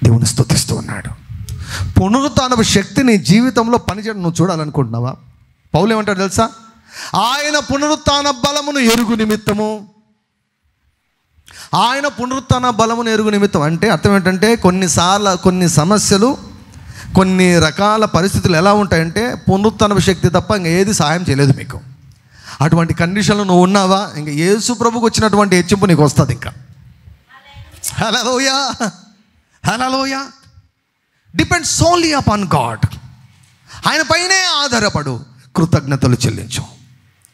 దేవుని స్తుతిస్తున్నాడు. పునరుత్థానపు శక్తిని జీవితంలో పనిచేయడం నువ్వు చూడాలనుకుంటున్నావా? పౌలు ఏమంటాడు తెలుసా? ఆయన పునరుత్థాన బలమును ఎరుగు నిమిత్తము, ఆయన పునరుత్థాన బలమును ఎరుగు నిమిత్తం అంటే అర్థం ఏంటంటే, కొన్నిసార్లు కొన్ని సమస్యలు, కొన్ని రకాల పరిస్థితులు ఎలా ఉంటాయంటే పునరుత్థాన శక్తి తప్ప ఇంకా ఏది సహాయం చేయలేదు మీకు. అటువంటి కండిషన్లో నువ్వు ఉన్నావా? ఇంకా యేసు ప్రభుకు వచ్చినటువంటి హెచ్చింపు నీకు వస్తుంది ఇంకా. Hallelujah, hallelujah. Depends solely upon God. ఆయన పైనే ఆధారపడు. కృతజ్ఞతలు చెల్లించు,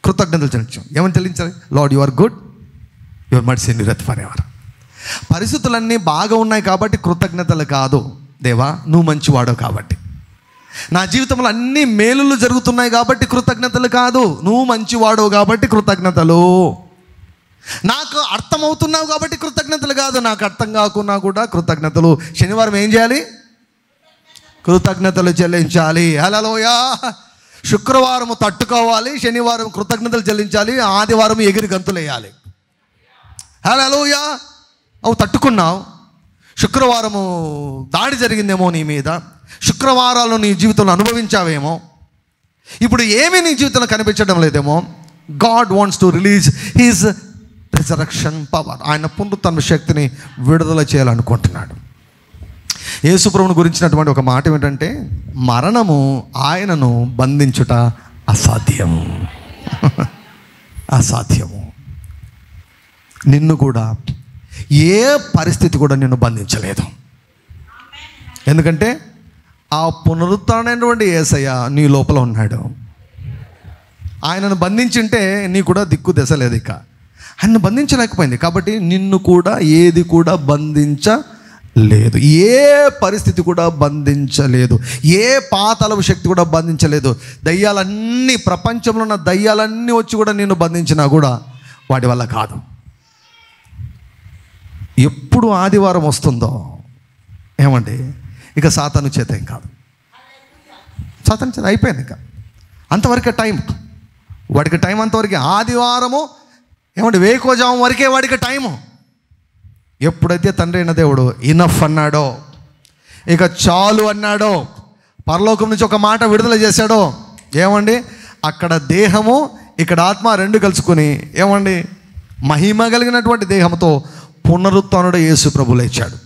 కృతజ్ఞతలు చెల్లించు. ఏమని చెల్లించాలి? Lord you are good, your mercy endureth for ever. పరిస్థితులన్నీ బాగా ఉన్నాయి కాబట్టి కృతజ్ఞతలు కాదు. దేవా నువ్వు మంచివాడవు కాబట్టి, నా జీవితంలో అన్ని మేలులు జరుగుతున్నాయి కాబట్టి కృతజ్ఞతలు కాదు, నువ్వు మంచివాడవు కాబట్టి కృతజ్ఞతలు. నాకు అర్థమవుతున్నావు కాబట్టి కృతజ్ఞతలు కాదు, నాకు అర్థం కాకున్నా కూడా కృతజ్ఞతలు. శనివారం ఏం చేయాలి? కృతజ్ఞతలు చెల్లించాలి. హల్లెలూయా. శుక్రవారం తట్టుకోవాలి, శనివారం కృతజ్ఞతలు చెల్లించాలి, ఆదివారం ఎగిరి గంతులేయాలి. హల్లెలూయా. అవు తట్టుకున్నావు, శుక్రవారము దాడి జరిగిందేమో నీ మీద, శుక్రవారాలు నీ జీవితంలో అనుభవించావేమో, ఇప్పుడు ఏమీ నీ జీవితంలో కనిపించడం లేదేమో. God wants to release his resurrection power. ఆయన పునరుత్థాన శక్తిని విడుదల చేయాలనుకుంటున్నాడు. యేసుప్రభుని గురించినటువంటి ఒక మాట ఏమిటంటే, మరణము ఆయనను బంధించుట అసాధ్యము. అసాధ్యము. నిన్ను కూడా ఏ పరిస్థితి కూడా నిన్ను బంధించలేదు. ఎందుకంటే ఆ పునరుత్థానమైనటువంటి యేసయ్య నీ లోపల ఉన్నాడు. ఆయనను బంధించుంటే నీ కూడా దిక్కు దశ లేదు. ఇక ఆయనను బంధించలేకపోయింది కాబట్టి నిన్ను కూడా ఏది కూడా బంధించలేదు. ఏ పరిస్థితి కూడా బంధించలేదు. ఏ పాతాళపు శక్తి కూడా బంధించలేదు. దయ్యాలన్నీ, ప్రపంచంలో ఉన్న దయ్యాలన్నీ వచ్చి కూడా నిన్ను బంధించినా కూడా వాటి వల్ల కాదు. ఎప్పుడు ఆదివారం వస్తుందో ఏమండి, ఇక సాతాను చేత ఏం కాదు. సాతాను చేత అయిపోయింది. ఇక అంతవరకే టైం, వాడికి టైం అంతవరకే. ఆదివారము ఏమంటే వేకోజాము వరకే వాడికి టైము. ఎప్పుడైతే తండ్రి అయిన దేవుడు ఇనఫ్ అన్నాడో, ఇక చాలు అన్నాడో, పరలోకం నుంచి ఒక మాట విడుదల చేశాడో, ఏమండి అక్కడ దేహము ఇక్కడ ఆత్మ రెండు కలుసుకొని ఏమండి మహిమ కలిగినటువంటి దేహంతో పునరుత్థానుడు యేసు ప్రభు లేచాడు.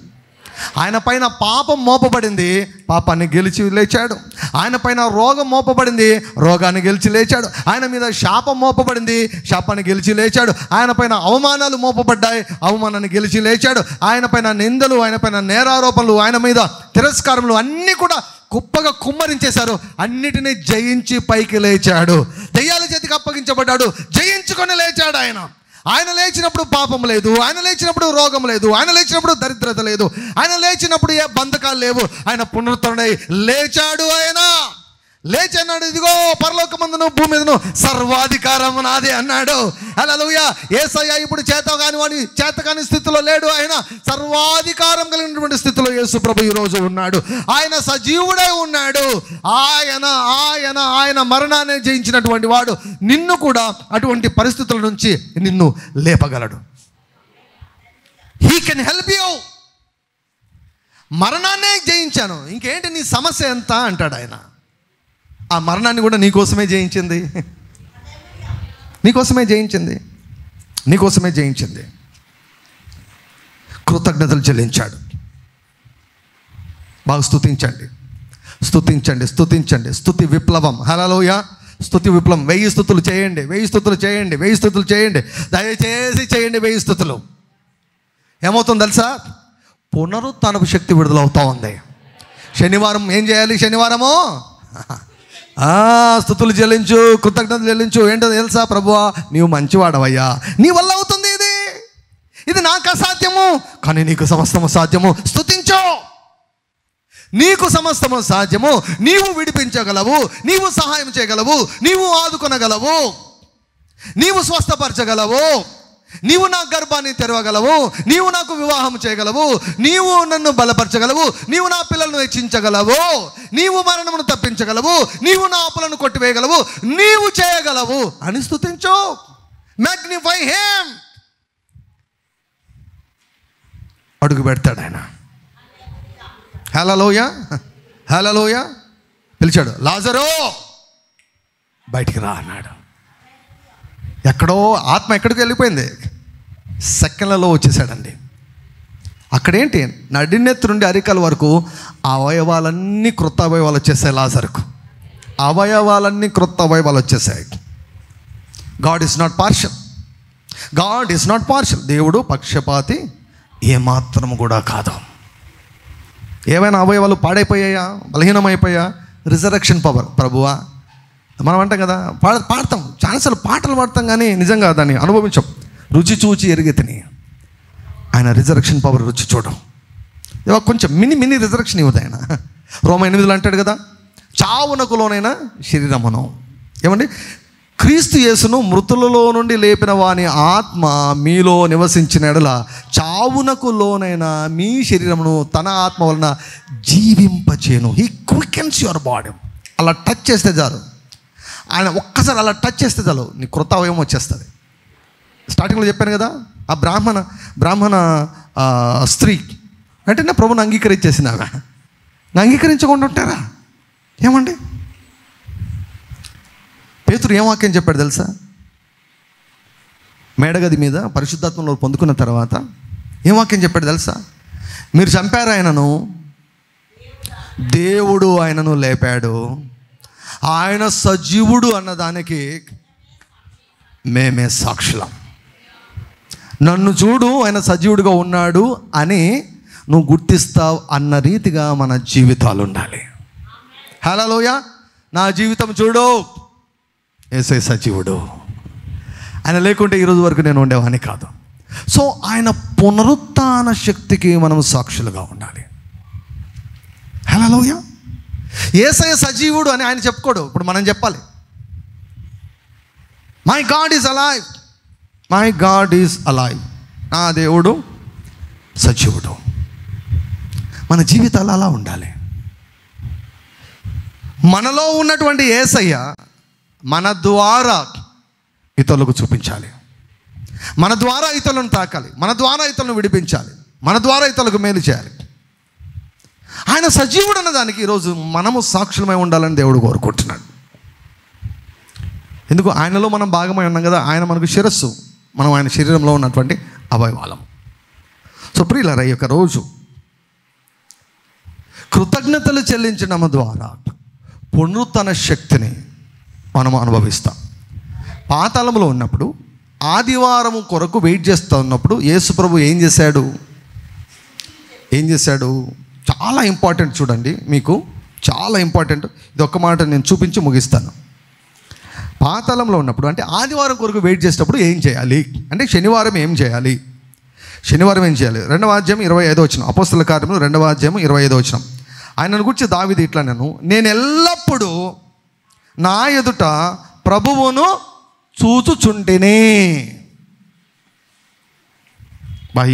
ఆయన పైన పాపం మోపబడింది, పాపాన్ని గెలిచి లేచాడు. ఆయన పైన రోగం మోపబడింది, రోగాన్ని గెలిచి లేచాడు. ఆయన మీద శాపం మోపబడింది, శాపాన్ని గెలిచి లేచాడు. ఆయన పైన అవమానాలు మోపబడ్డాయి, అవమానాన్ని గెలిచి లేచాడు. ఆయన పైన నిందలు, ఆయన పైన నేరారోపణలు, ఆయన మీద తిరస్కారములు అన్నీ కూడా కుప్పగా కుమ్మరించేశారు. అన్నిటినీ జయించి పైకి లేచాడు. దయ్యాల చేతికి అప్పగించబడ్డాడు, జయించుకొని లేచాడు. ఆయన లేచినప్పుడు పాపం లేదు, ఆయన లేచినప్పుడు రోగం లేదు, ఆయన లేచినప్పుడు దరిద్రత లేదు, ఆయన లేచినప్పుడు ఏ బంధకాలు లేవు. ఆయన పునరుద్ధరణై లేచాడు. ఆయన లేచి అన్నాడు, ఇదిగో పరలోకమందును భూమి మీదను సర్వాధికారం నాదే అన్నాడు. హల్లెలూయా. యేసయ్య ఇప్పుడు చేతకాని స్థితిలో లేడు. ఆయన సర్వాధికారం కలిగినటువంటి స్థితిలో యేసు ప్రభు ఈరోజు ఉన్నాడు. ఆయన సజీవుడై ఉన్నాడు. ఆయన మరణాన్ని జయించినటువంటి వాడు. నిన్ను కూడా అటువంటి పరిస్థితుల నుంచి నిన్ను లేపగలడు. He can help you. మరణాన్నే జయించాను, ఇంకేంటి నీ సమస్య ఎంత అంటాడు ఆయన. ఆ మరణాన్ని కూడా నీకోసమే జయించింది, నీకోసమే జయించింది, నీకోసమే జయించింది. కృతజ్ఞతలు చెల్లించాడు. బాగా స్తుతించండి, స్తుతించండి, స్తుతించండి. స్తుతి విప్లవం. హల్లెలూయా. స్తుతి విప్లవం. 1000 స్తుతులు చేయండి, 1000 స్తుతులు చేయండి, 1000 స్తుతులు చేయండి. దయచేసి చేయండి 1000 స్తుతులు. ఏమవుతుంది తెలుసా? పునరుత్థానపు శక్తి విడుదలవుతూ ఉంది. శనివారం ఏం చేయాలి? శనివారము స్తుతులు చెల్లించు, కృతజ్ఞతలు చెల్లించు. ఏంటో తెలుసా? ప్రభువా నీవు మంచివాడవయ్యా, నీ వల్ల అవుతుంది ఇది నాకు అసాధ్యము, కానీ నీకు సమస్తము సాధ్యము. స్తుతించు. నీకు సమస్తము సాధ్యము. నీవు విడిపించగలవు, నీవు సహాయం చేయగలవు, నీవు ఆదుకొనగలవు, నీవు స్వస్థపరచగలవు, నీవు నా గర్భాన్ని తెరవగలవు, నీవు నాకు వివాహం చేయగలవు, నీవు నన్ను బలపరచగలవు, నీవు నా పిల్లలను హెచ్చించగలవు, నీవు మరణమును తప్పించగలవు, నీవు నా అప్పులను కొట్టివేయగలవు, నీవు చేయగలవు అని స్తుతించు. Magnify him. అడుగు పెడతాడు ఆయన. హల్లెలూయా, హల్లెలూయా. పిలిచాడు, లాజరు బయటికి రా అన్నాడు. ఎక్కడో ఆత్మ ఎక్కడికి వెళ్ళిపోయింది, సెకండ్లలో వచ్చేసాడండి. అక్కడేంటి, నడినెత్తి నుండి అరికాల వరకు అవయవాలన్నీ క్రొత్త అవయవాలు వచ్చేసాయి. లాజరుకు అవయవాలన్నీ క్రొత్త అవయవాలు వచ్చేసాయి. God is not partial. God is not partial. దేవుడు పక్షపాతి ఏమాత్రం కూడా కాదు. ఏమైనా అవయవాలు పాడైపోయాయా, బలహీనమైపోయా, రిజరక్షన్ పవర్. ప్రభువా మనం అంటాం కదా, పాడతాం చాలాసార్లు, పాటలు పాడతాం కానీ నిజంగా దాన్ని అనుభవించాం. రుచి చూచి ఎరిగి తిని ఆయన రిజరక్షన్ పవర్ రుచి చూడం. కొంచెం మినీ రిజరక్షన్ ఇవ్వదు ఆయన. రోమ 8 అంటాడు కదా, చావునకు లోనైన శరీరమును. ఏమండి, క్రీస్తు యేసును మృతులలో నుండి లేపిన వాని ఆత్మ మీలో నివసించిన ఎడల చావునకు లోనైన మీ శరీరమును తన ఆత్మ వలన జీవింపచేయును. He quickens your body. అలా టచ్ చేస్తే చాలు, ఆయన ఒక్కసారి అలా టచ్ చేస్తే చాలు, నీ కృత అవయవం వచ్చేస్తుంది. స్టార్టింగ్లో చెప్పాను కదా, ఆ బ్రాహ్మణ స్త్రీ అంటే నా ప్రభుని అంగీకరించేసింది. ఆమె అంగీకరించకుండా ఉంటారా? ఏమండి, పేతురు ఏం వాక్యం చెప్పాడు తెలుసా? మేడగది మీద పరిశుద్ధాత్మలో పొందుకున్న తర్వాత ఏం వాక్యం చెప్పాడు తెలుసా? మీరు చంపారు ఆయనను, దేవుడు ఆయనను లేపాడు, ఆయన సజీవుడు అన్నదానికి మేమే సాక్షులం. నన్ను చూడు, ఆయన సజీవుడిగా ఉన్నాడు అని నువ్వు గుర్తిస్తావు అన్న రీతిగా మన జీవితాలు ఉండాలి. హల్లెలూయా. నా జీవితం చూడు, యేసయ్య సజీవుడు, ఆయన లేకుంటే ఈరోజు వరకు నేను ఉండేవాడిని కాదు. సో ఆయన పునరుత్థాన శక్తికి మనం సాక్షులుగా ఉండాలి. హల్లెలూయా. యేసయ్య సజీవుడు అని ఆయన చెప్పుకోడు, ఇప్పుడు మనం చెప్పాలి. My God is alive, my God is alive, నా దేవుడు సజీవుడు. మన జీవితాలు అలా ఉండాలి. మనలో ఉన్నటువంటి యేసయ్య మన ద్వారా ఇతరులకు చూపించాలి, మన ద్వారా ఇతరులను తాకాలి, మన ద్వారా ఇతరులను విడిపించాలి, మన ద్వారా ఇతరులకు మేలు చేయాలి. ఆయన సజీవుడు అన్నదానికి ఈరోజు మనము సాక్షులమై ఉండాలని దేవుడు కోరుకుంటున్నాడు. ఎందుకు? ఆయనలో మనం భాగమై ఉన్నాం కదా, ఆయన మనకు శిరస్సు, మనం ఆయన శరీరంలో ఉన్నటువంటి అవయవాలం. సో ప్రియులారా, ఈ యొక్క రోజు కృతజ్ఞతలు చెల్లించడం ద్వారా పునరుత్థాన శక్తిని మనము అనుభవిస్తాం. పాతాళంలో ఉన్నప్పుడు, ఆదివారం కొరకు వెయిట్ చేస్తూ ఉన్నప్పుడు యేసు ప్రభు ఏం చేశాడు? చాలా ఇంపార్టెంట్, చూడండి, మీకు చాలా ఇంపార్టెంట్. ఇది ఒక్క మాట నేను చూపించి ముగిస్తాను. పాతాళంలో ఉన్నప్పుడు అంటే ఆదివారం కొరకు వెయిట్ చేసేటప్పుడు ఏం చేయాలి అంటే, శనివారం ఏం చేయాలి? 2వ అధ్యాయం 25వ వచనం, అపోస్తల కార్యములు 2వ అధ్యాయం 25వ వచనం. ఆయనను గురించి దావీదు ఇట్లా, నేను ఎల్లప్పుడూ నా ఎదుట ప్రభువును చూచుచుంటిని.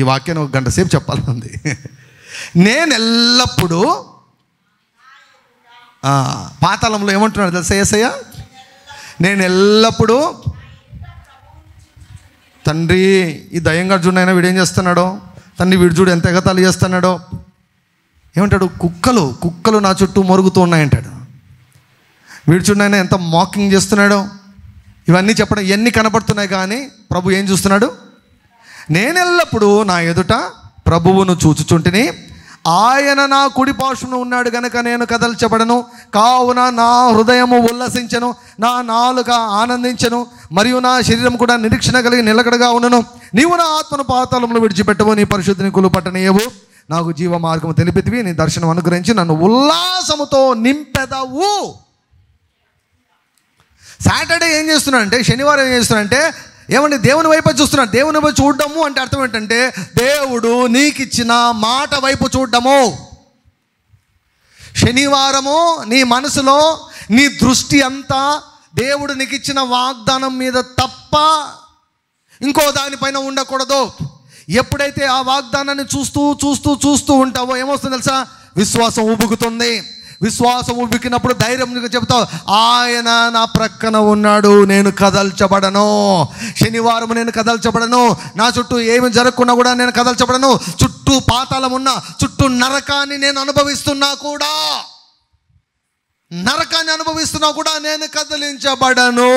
ఈ వాక్యాన్ని 1 గంట సేపు చెప్పాలంది. నేను ఎల్లప్పుడూ, పాతాళంలో ఏమంటున్నాడు తెలుసా యేసయ్య? నేను ఎల్లప్పుడూ, తండ్రి ఈ దయ్యంగా చూడైనా వీడేం చేస్తున్నాడో, తండ్రి వీడు చూడు ఎంత ఎగతాళి చేస్తున్నాడో. ఏమంటాడు? కుక్కలు నా చుట్టూ మొరుగుతూ ఉన్నాయంటాడు. వీడు చూడైనా ఎంత మాకింగ్ చేస్తున్నాడో. ఇవన్నీ చెప్పడం, ఇవన్నీ కనపడుతున్నాయి, కానీ ప్రభు ఏం చూస్తున్నాడు? నేను ఎల్లప్పుడూ నా ఎదుట ప్రభువును చూచుచుంటిని, ఆయన నా కుడి పార్శ్వమున ఉన్నాడు గనుక నేను కదల్చబడను. కావున నా హృదయము ఉల్లసించెను, నా నాలుక ఆనందించెను, మరియు నా శరీరం కూడా నిరీక్షణ కలిగి నిలకడగా ఉన్నను. నీవు నా ఆత్మను పాతాళంలో విడిచిపెట్టవు, నీ పరిశుద్ధిని కులుపట్టనీయవు, నాకు జీవ మార్గము తెలిపితివి, నీ దర్శనం అనుగ్రహించి నన్ను ఉల్లాసముతో నింపెదవు. సాటర్డే ఏం చేస్తున్నాడంటే, శనివారం ఏం చేస్తున్నాడంటే, ఏమంటే దేవుని వైపు చూస్తున్నాడు. దేవుని వైపు చూడడము అంటే అర్థం ఏంటంటే, దేవుడు నీకు ఇచ్చిన మాట వైపు చూడడము. శనివారము నీ మనసులో నీ దృష్టి అంతా దేవుడు నీకు ఇచ్చిన వాగ్దానం మీద తప్ప ఇంకో దానిపైన ఉండకూడదు. ఎప్పుడైతే ఆ వాగ్దానాన్ని చూస్తూ ఉంటావో ఏమొస్తుంది తెలుసా? విశ్వాసం ఉబుకుతుంది. విశ్వాసం ఉబికినప్పుడు ధైర్యంగా చెబుతావు, ఆయన నా ప్రక్కన ఉన్నాడు, నేను కదల్చబడను. శనివారం నేను కదల్చబడను, నా చుట్టూ ఏమి జరగకుండా కూడా నేను కదల్చబడను. చుట్టూ పాతాళం ఉన్నా, చుట్టూ నరకాన్ని నేను అనుభవిస్తున్నా కూడా నేను కదిలించబడను.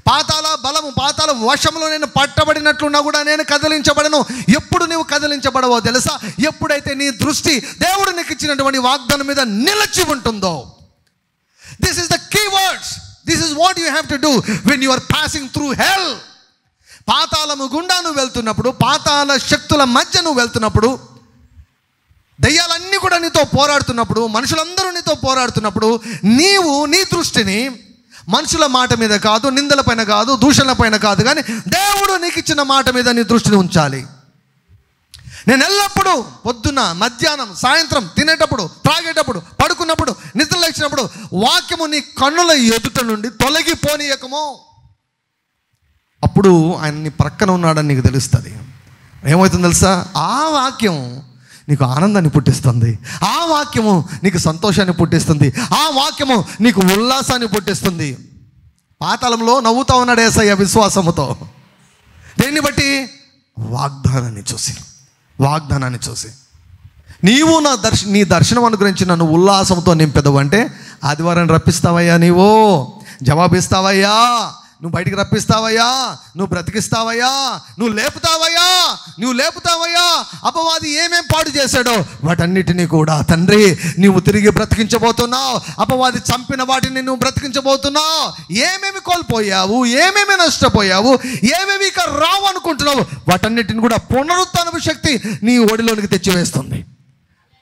పాతాళ బలము, పాతాళ వశంలో నేను పట్టబడినట్లున్నా కూడా నేను కదిలించబడను. ఎప్పుడు నువ్వు కదిలించబడవో తెలుసా? ఎప్పుడైతే నీ దృష్టి దేవుడు నీకు ఇచ్చినటువంటి వాగ్దానం మీద నిలిచి ఉంటుందో. This is the key words. This is what you have to do when you are passing through hell. పాతాళము గుండా నువ్వు వెళ్తున్నప్పుడు, పాతాళ శక్తుల మధ్య నువ్వు వెళ్తున్నప్పుడు, దయ్యాలన్నీ కూడా నీతో పోరాడుతున్నప్పుడు, మనుషులందరూ నీతో పోరాడుతున్నప్పుడు, నీవు నీ దృష్టిని మనుషుల మాట మీద కాదు, నిందల పైన కాదు, దూషణల పైన కాదు, కానీ దేవుడు నీకు ఇచ్చిన మాట మీద నీ దృష్టిని ఉంచాలి. నేను ఎల్లప్పుడూ పొద్దున్న, మధ్యాహ్నం, సాయంత్రం, తినేటప్పుడు, త్రాగేటప్పుడు, పడుకున్నప్పుడు, నిద్ర లేచినప్పుడు వాక్యము నీ కన్నుల ఎదుట నుండి తొలగిపోనీయకము. అప్పుడు ఆయన నీ ప్రక్కన ఉన్నాడని నీకు తెలుస్తుంది. ఏమవుతుంది తెలుసా? ఆ వాక్యం నీకు ఆనందాన్ని పుట్టిస్తుంది, ఆ వాక్యము నీకు సంతోషాన్ని పుట్టిస్తుంది, ఆ వాక్యము నీకు ఉల్లాసాన్ని పుట్టిస్తుంది. పాతాళంలో నవ్వుతా ఉన్నాడు యేసయ్య విశ్వాసముతో. దేన్ని బట్టి? వాగ్దానాన్ని చూసి. నీవు నీ దర్శనం అనుగ్రహించి నన్ను ఉల్లాసంతో నింపెదవు అంటే ఆదివారం రప్పిస్తావయ్యా, నీవు జవాబిస్తావయ్యా, నువ్వు బయటికి రప్పిస్తావయ్యా, నువ్వు బ్రతికిస్తావయ్యా, నువ్వు లేపుతావయ్యా. అపవాది ఏమేం పాడు చేశాడో వాటన్నిటినీ కూడా తండ్రి నువ్వు తిరిగి బ్రతికించబోతున్నావు. అపవాది చంపిన వాటిని నువ్వు బ్రతికించబోతున్నావు. ఏమేమి కోల్పోయావు, ఏమేమి నష్టపోయావు, ఏమేమి ఇక రావు అనుకుంటున్నావు, వాటన్నిటిని కూడా పునరుత్థానపు శక్తి నీ ఒడిలోనికి తెచ్చివేస్తుంది.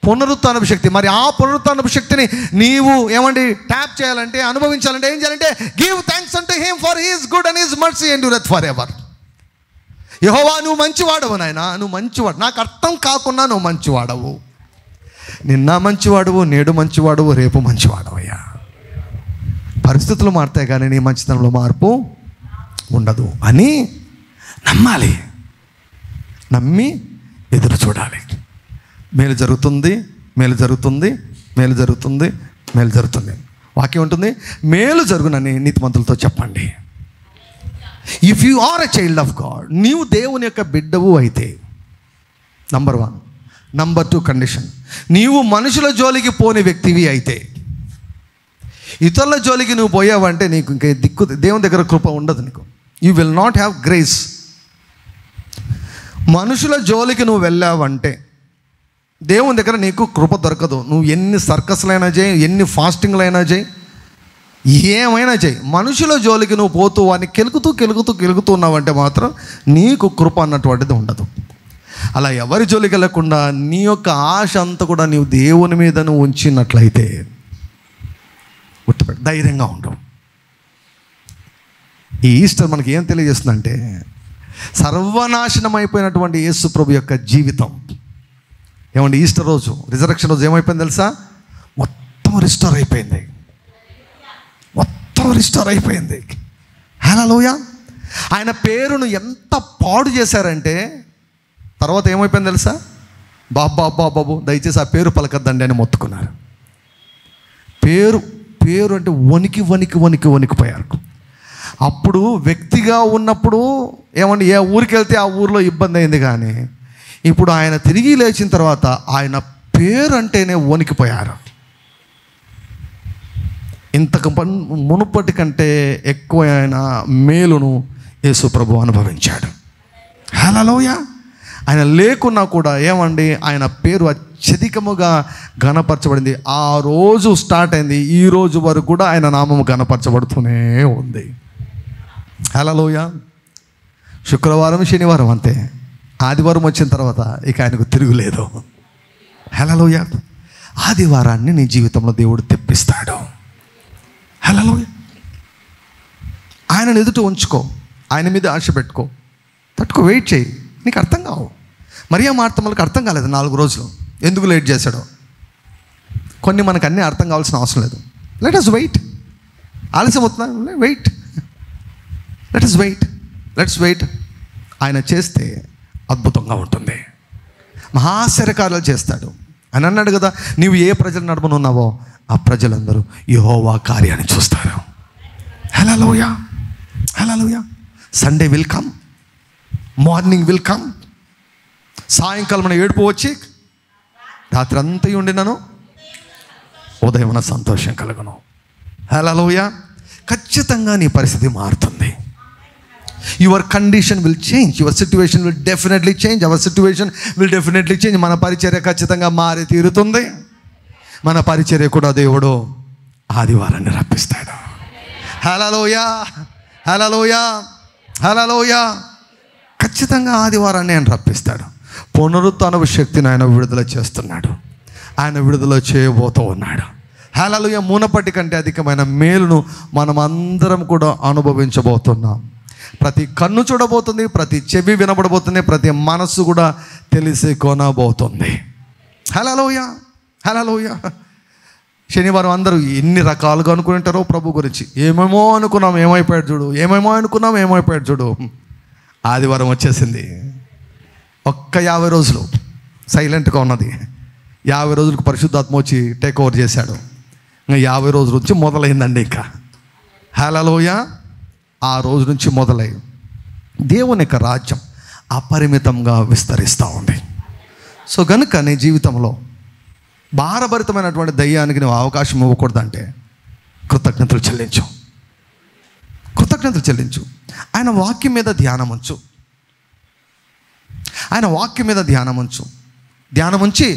పునరుత్థానపు శక్తి. మరి ఆ పునరుత్థానపు శక్తిని నీవు ట్యాప్ చేయాలంటే, అనుభవించాలంటే ఏం చేయాలంటే, give thanks unto him for he is good and his mercy endureth for ever. Jehovah నువ్వు మంచివాడవు నాయనా, నువ్వు మంచివాడు. నాకు అర్థం కాకుండా నువ్వు మంచివాడవు. నిన్న మంచివాడవు, నేడు మంచివాడవు, రేపు మంచివాడవయ్యా. పరిస్థితులు మారుతాయి కానీ నీ మంచితనంలో మార్పు ఉండదు అని నమ్మాలి. నమ్మి ఎదురు చూడాలి. మేలు జరుగుతుంది. వాక్యం ఉంటుంది, మేలు జరుగునని నీతిమంతులతో చెప్పండి. If you are a child of God, నీవు దేవుని యొక్క బిడ్డవు అయితే, నంబర్ 1. నంబర్ 2 కండిషన్, నీవు మనుషుల జోలికి పోని వ్యక్తివి అయితే. ఇతరుల జోలికి నువ్వు పోయావంటే నీకు ఇంకే దిక్కు, దేవుని దగ్గర కృప ఉండదు నీకు. You will not have grace. మనుషుల జోలికి నువ్వు వెళ్ళావంటే దేవుని దగ్గర నీకు కృప దొరకదు. నువ్వు ఎన్ని సర్కస్లైనా చేయి, ఎన్ని ఫాస్టింగ్లైనా చేయి, ఏమైనా చేయి, మనుషుల జోలికి నువ్వు పోతూ వాడిని కెలుగుతూ ఉన్నావంటే మాత్రం నీకు కృప అన్నటువంటిది ఉండదు. అలా ఎవరి జోలికి వెళ్ళకుండా నీ యొక్క ఆశ అంతా కూడా నీవు దేవుని మీద నువ్వు ఉంచినట్లయితే గుర్తుపెట్టు, ధైర్యంగా ఉండవు. ఈ ఈస్టర్ మనకి ఏం తెలియజేస్తుందంటే, సర్వనాశనం అయిపోయినటువంటి యేసు ప్రభు యొక్క జీవితం. ఈస్టర్ రోజు, రిజరక్షన్ రోజు ఏమైపోయింది తెలుసా? మొత్తం రిస్టోర్ అయిపోయింది. హల్లెలూయా. ఆయన పేరును ఎంత పాడు చేశారంటే తర్వాత ఏమైపోయింది తెలుసా? బాబు దయచేసి ఆ పేరు పలకద్దండి అని మొత్తుకున్నారు. పేరు అంటే వణికిపోయారు. అప్పుడు వ్యక్తిగా ఉన్నప్పుడు ఏ ఊరికి వెళ్తే ఆ ఊరిలో ఇబ్బంది అయింది, కానీ ఇప్పుడు ఆయన తిరిగి లేచిన తర్వాత ఆయన పేరు అంటేనే వణికిపోయారు. ఇంతకు మునుపటి కంటే ఎక్కువ ఆయన మేలును యేసు ప్రభు అనుభవించాడు. హల్లెలూయా. ఆయన లేకున్నా కూడా ఆయన పేరు అత్యధికముగా ఘనపరచబడింది. ఆ రోజు స్టార్ట్ అయింది, ఈ రోజు వరకు కూడా ఆయన నామము ఘనపరచబడుతూనే ఉంది. హల్లెలూయా. శుక్రవారం, శనివారం అంతే. ఆదివారం వచ్చిన తర్వాత ఇక ఆయనకు తిరుగులేదు. హల్లెలూయా. ఆదివారాన్ని నీ జీవితంలో దేవుడు తెప్పిస్తాడు. హల్లెలూయా. ఆయనను ఎదుట ఉంచుకో, ఆయన మీద ఆశ పెట్టుకో, వెయిట్ చేయి. నీకు అర్థం కావు. మరియా మార్తమ్మలకు అర్థం కాలేదు 4 రోజులు ఎందుకు లేట్ చేశాడో. కొన్ని మనకు అన్నీ అర్థం కావాల్సిన అవసరం లేదు. Let us wait. ఆలస్యం అవుతున్నా, లెట్స్ వెయిట్. ఆయన చేస్తే అద్భుతంగా ఉంటుంది. మహాశరకార్యాలు చేస్తాడు. అని అన్నాడు కదా, నీవు ఏ ప్రజలు నడపనున్నావో ఆ ప్రజలందరూ యెహోవా కార్యాన్ని చూస్తారు. Hallelujah. Sunday will come, morning will come. సాయంకాలం మన ఏడుపు వచ్చి రాత్రి అంతా ఉండినాను, ఉదయం సంతోషం కలుగును. హల్లెలూయా. ఖచ్చితంగా నీ పరిస్థితి మారుతుంది. Your condition will change, your situation will definitely change, our situation will definitely change. మన పరిచర్య ఖచ్చితంగా మారి తీరుతుంది. మన పరిచర్య కూడా దేవుడు ఆదివారాన్ని రప్పిస్తాడు. హల్లెలూయా. ఖచ్చితంగా ఆదివారాన్ని ఆయన రప్పిస్తాడు. పునరుత్థానపు శక్తిని ఆయన విడుదల చేస్తున్నాడు. ఆయన విడుదల చేయబోతూ ఉన్నాడు. హల్లెలూయా. మునపటి కంటే అధికమైన మేలును మనం అందరం కూడా అనుభవించబోతున్నాం. ప్రతి కన్ను చూడబోతుంది, ప్రతి చెవి వినబడబోతుంది, ప్రతి మనస్సు కూడా తెలిసి కొనబోతుంది. హల్లెలూయా, హల్లెలూయా. శనివారం అందరూ ఎన్ని రకాలుగా అనుకుంటారో ప్రభు గురించి. ఏమేమో అనుకున్నాం, ఏమైపోయాడు చూడు, ఏమేమో అనుకున్నాం, ఏమైపోయాడు చూడు. ఆదివారం వచ్చేసింది. ఒక్క 50 రోజులు సైలెంట్గా ఉన్నది. 50 రోజులకు పరిశుద్ధాత్మ వచ్చి టేక్ ఓవర్ చేశాడు. ఇంకా 50 రోజుల నుంచి మొదలైందండి. ఇంకా హల్లెలూయా. ఆ రోజు నుంచి మొదలై దేవుని యొక్క రాజ్యం అపరిమితంగా విస్తరిస్తూ ఉంది. సో కనుక నీ జీవితంలో భారభరితమైనటువంటి దయ్యానికి నువ్వు అవకాశం ఇవ్వకూడదంటే కృతజ్ఞతలు చెల్లించు, కృతజ్ఞతలు చెల్లించు. ఆయన వాక్యం మీద ధ్యానం ఉంచు, ఆయన వాక్యం మీద ధ్యానం ఉంచు. ధ్యానం ఉంచి,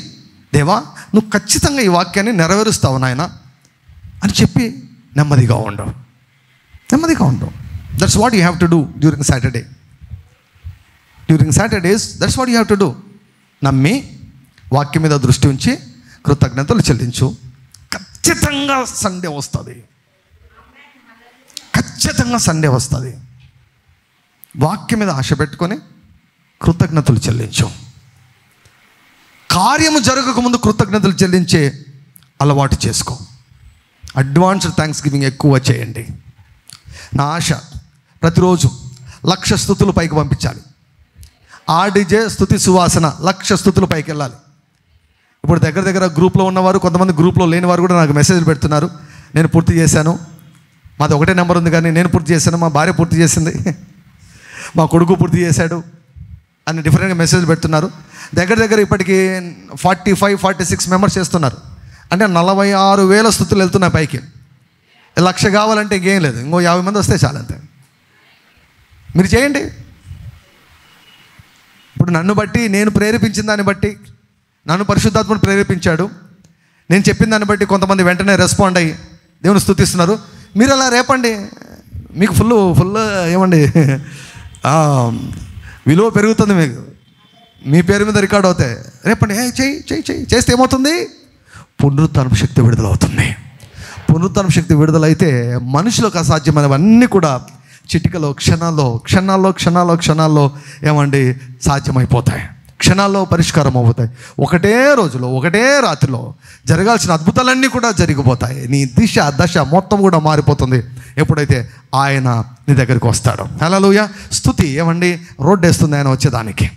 దేవా నువ్వు ఖచ్చితంగా ఈ వాక్యాన్ని నెరవేరుస్తావు నాయన అని చెప్పి నెమ్మదిగా ఉండవు, నెమ్మదిగా ఉండవు. That's what you have to do during Saturday. During Saturdays that's what you have to do. నమ్మి వాక్యం మీద దృష్టి ఉంచి కృతజ్ఞతలు చెల్లించు. ఖచ్చితంగా సండే వస్తుంది, ఖచ్చితంగా సండే వస్తుంది. వాక్యం మీద ఆశ పెట్టుకొని కృతజ్ఞతలు చెల్లించు. కార్యము జరగకముందు కృతజ్ఞతలు చెల్లించే అలవాటు చేసుకో. అడ్వాన్స్డ్ థ్యాంక్స్ గివింగ్ ఎక్కువ చేయండి. నా ఆశ ప్రతిరోజు 1,00,000 స్తుతులు పైకి పంపించాలి. ఆర్డీజే స్తుతి సువాసన 1,00,000 స్తుతులు పైకి వెళ్ళాలి. ఇప్పుడు దగ్గర దగ్గర గ్రూప్లో ఉన్నవారు, కొంతమంది గ్రూప్లో లేని వారు కూడా నాకు మెసేజ్లు పెడుతున్నారు. నేను పూర్తి చేశాను, మాది ఒకటే నెంబర్ ఉంది కానీ నేను పూర్తి చేశాను, మా భార్య పూర్తి చేసింది, మా కొడుకు పూర్తి చేశాడు అని డిఫరెంట్గా మెసేజ్ పెడుతున్నారు. దగ్గర దగ్గర ఇప్పటికీ 45-46 మెంబర్స్ చేస్తున్నారు. అంటే 46,000 స్తుతులు వెళ్తున్నాయి పైకి. 1,00,000 కావాలంటే ఇంకేం లేదు, ఇంకో 50 మంది వస్తే చాలంతే. మీరు చేయండి. ఇప్పుడు నన్ను బట్టి, నేను ప్రేరేపించిన దాన్ని బట్టి, నన్ను పరిశుద్ధాత్మను ప్రేరేపించాడు, నేను చెప్పిన దాన్ని బట్టి కొంతమంది వెంటనే రెస్పాండ్ అయ్యి దేవుని స్తుతిస్తున్నారు. మీరు అలా రేపండి, మీకు ఫుల్ ఏమండి విలువ పెరుగుతుంది. మీకు మీ పేరు మీద రికార్డ్ అవుతాయి. రేపండి చెయ్యి చెయ్యి చెయ్యి చేస్తే ఏమవుతుంది? పునరుత్థానం శక్తి విడుదలవుతుంది. పునరుత్థానం శక్తి విడుదలైతే మనుషులకు అసాధ్యమైనవన్నీ కూడా చిటికలో, క్షణాల్లో ఏమండి సాధ్యమైపోతాయి. క్షణాల్లో పరిష్కారం అవుతాయి. ఒకటే రోజులో, ఒకటే రాత్రిలో జరగాల్సిన అద్భుతాలన్నీ కూడా జరిగిపోతాయి. నీ దశ మొత్తం కూడా మారిపోతుంది ఎప్పుడైతే ఆయన నీ దగ్గరికి వస్తాడో. హల్లెలూయా. స్తుతి ఏమండి రోడ్డు వేస్తుంది ఆయన వచ్చేదానికి.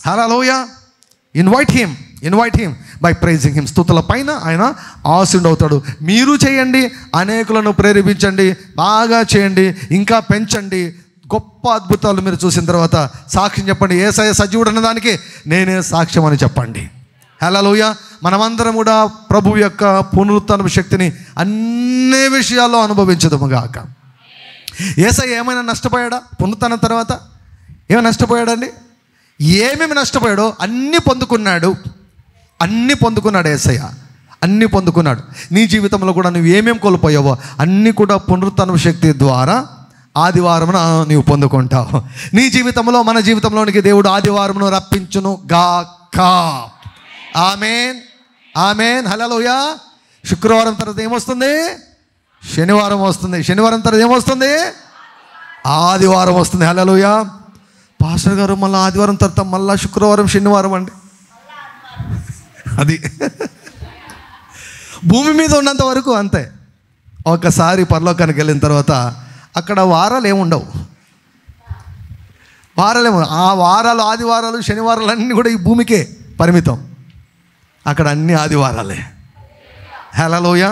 Hallelujah. Invite him by praising him. స్తుతుల పైన ఆయన ఆశీనుడవుతాడు. మీరు చేయండి, అనేకులను ప్రేరేపించండి, బాగా చేయండి, ఇంకా పెంచండి. గొప్ప అద్భుతాలు మీరు చూసిన తర్వాత సాక్ష్యం చెప్పండి. యేసయ్య సజీవుడు అన్న దానికి నేనే సాక్ష్యం అని చెప్పండి. హల్లెలూయా. మనమందరం కూడా ప్రభు యొక్క పునరుత్థాన శక్తిని అన్ని విషయాల్లో అనుభవించదుముగాక. యేసయ్య ఏమైనా నష్టపోయాడా? పునరుత్థానం తర్వాత ఏమైనా నష్టపోయాడండి? ఏమేమి నష్టపోయాడో అన్నీ పొందుకున్నాడు. యేసయ్య అన్నీ పొందుకున్నాడు. నీ జీవితంలో కూడా నువ్వు ఏమేమి కోల్పోయావో అన్నీ కూడా పునరుత్థాన శక్తి ద్వారా ఆదివారమున నీవు పొందుకుంటావు. నీ జీవితంలో, మన జీవితంలోనికి దేవుడు ఆదివారమును రప్పించును గాక. ఆమేన్, ఆమేన్. హల్లెలూయా. శుక్రవారం తర్వాత ఏమొస్తుంది? శనివారం వస్తుంది. శనివారం తర్వాత ఏమొస్తుంది? ఆదివారం వస్తుంది. హల్లెలూయా. పాస్టర్ గారు మళ్ళీ ఆదివారం తర్వాత మళ్ళీ శుక్రవారం, శనివారం అండి. అది భూమి మీద ఉన్నంత వరకు అంతే. ఒకసారి పరలోకానికి వెళ్ళిన తర్వాత అక్కడ వారాలు ఏముండవు. ఆ వారాలు, ఆదివారాలు, శనివారాలు అన్నీ కూడా ఈ భూమికే పరిమితం. అక్కడ అన్ని ఆదివారాలే. హల్లెలూయా.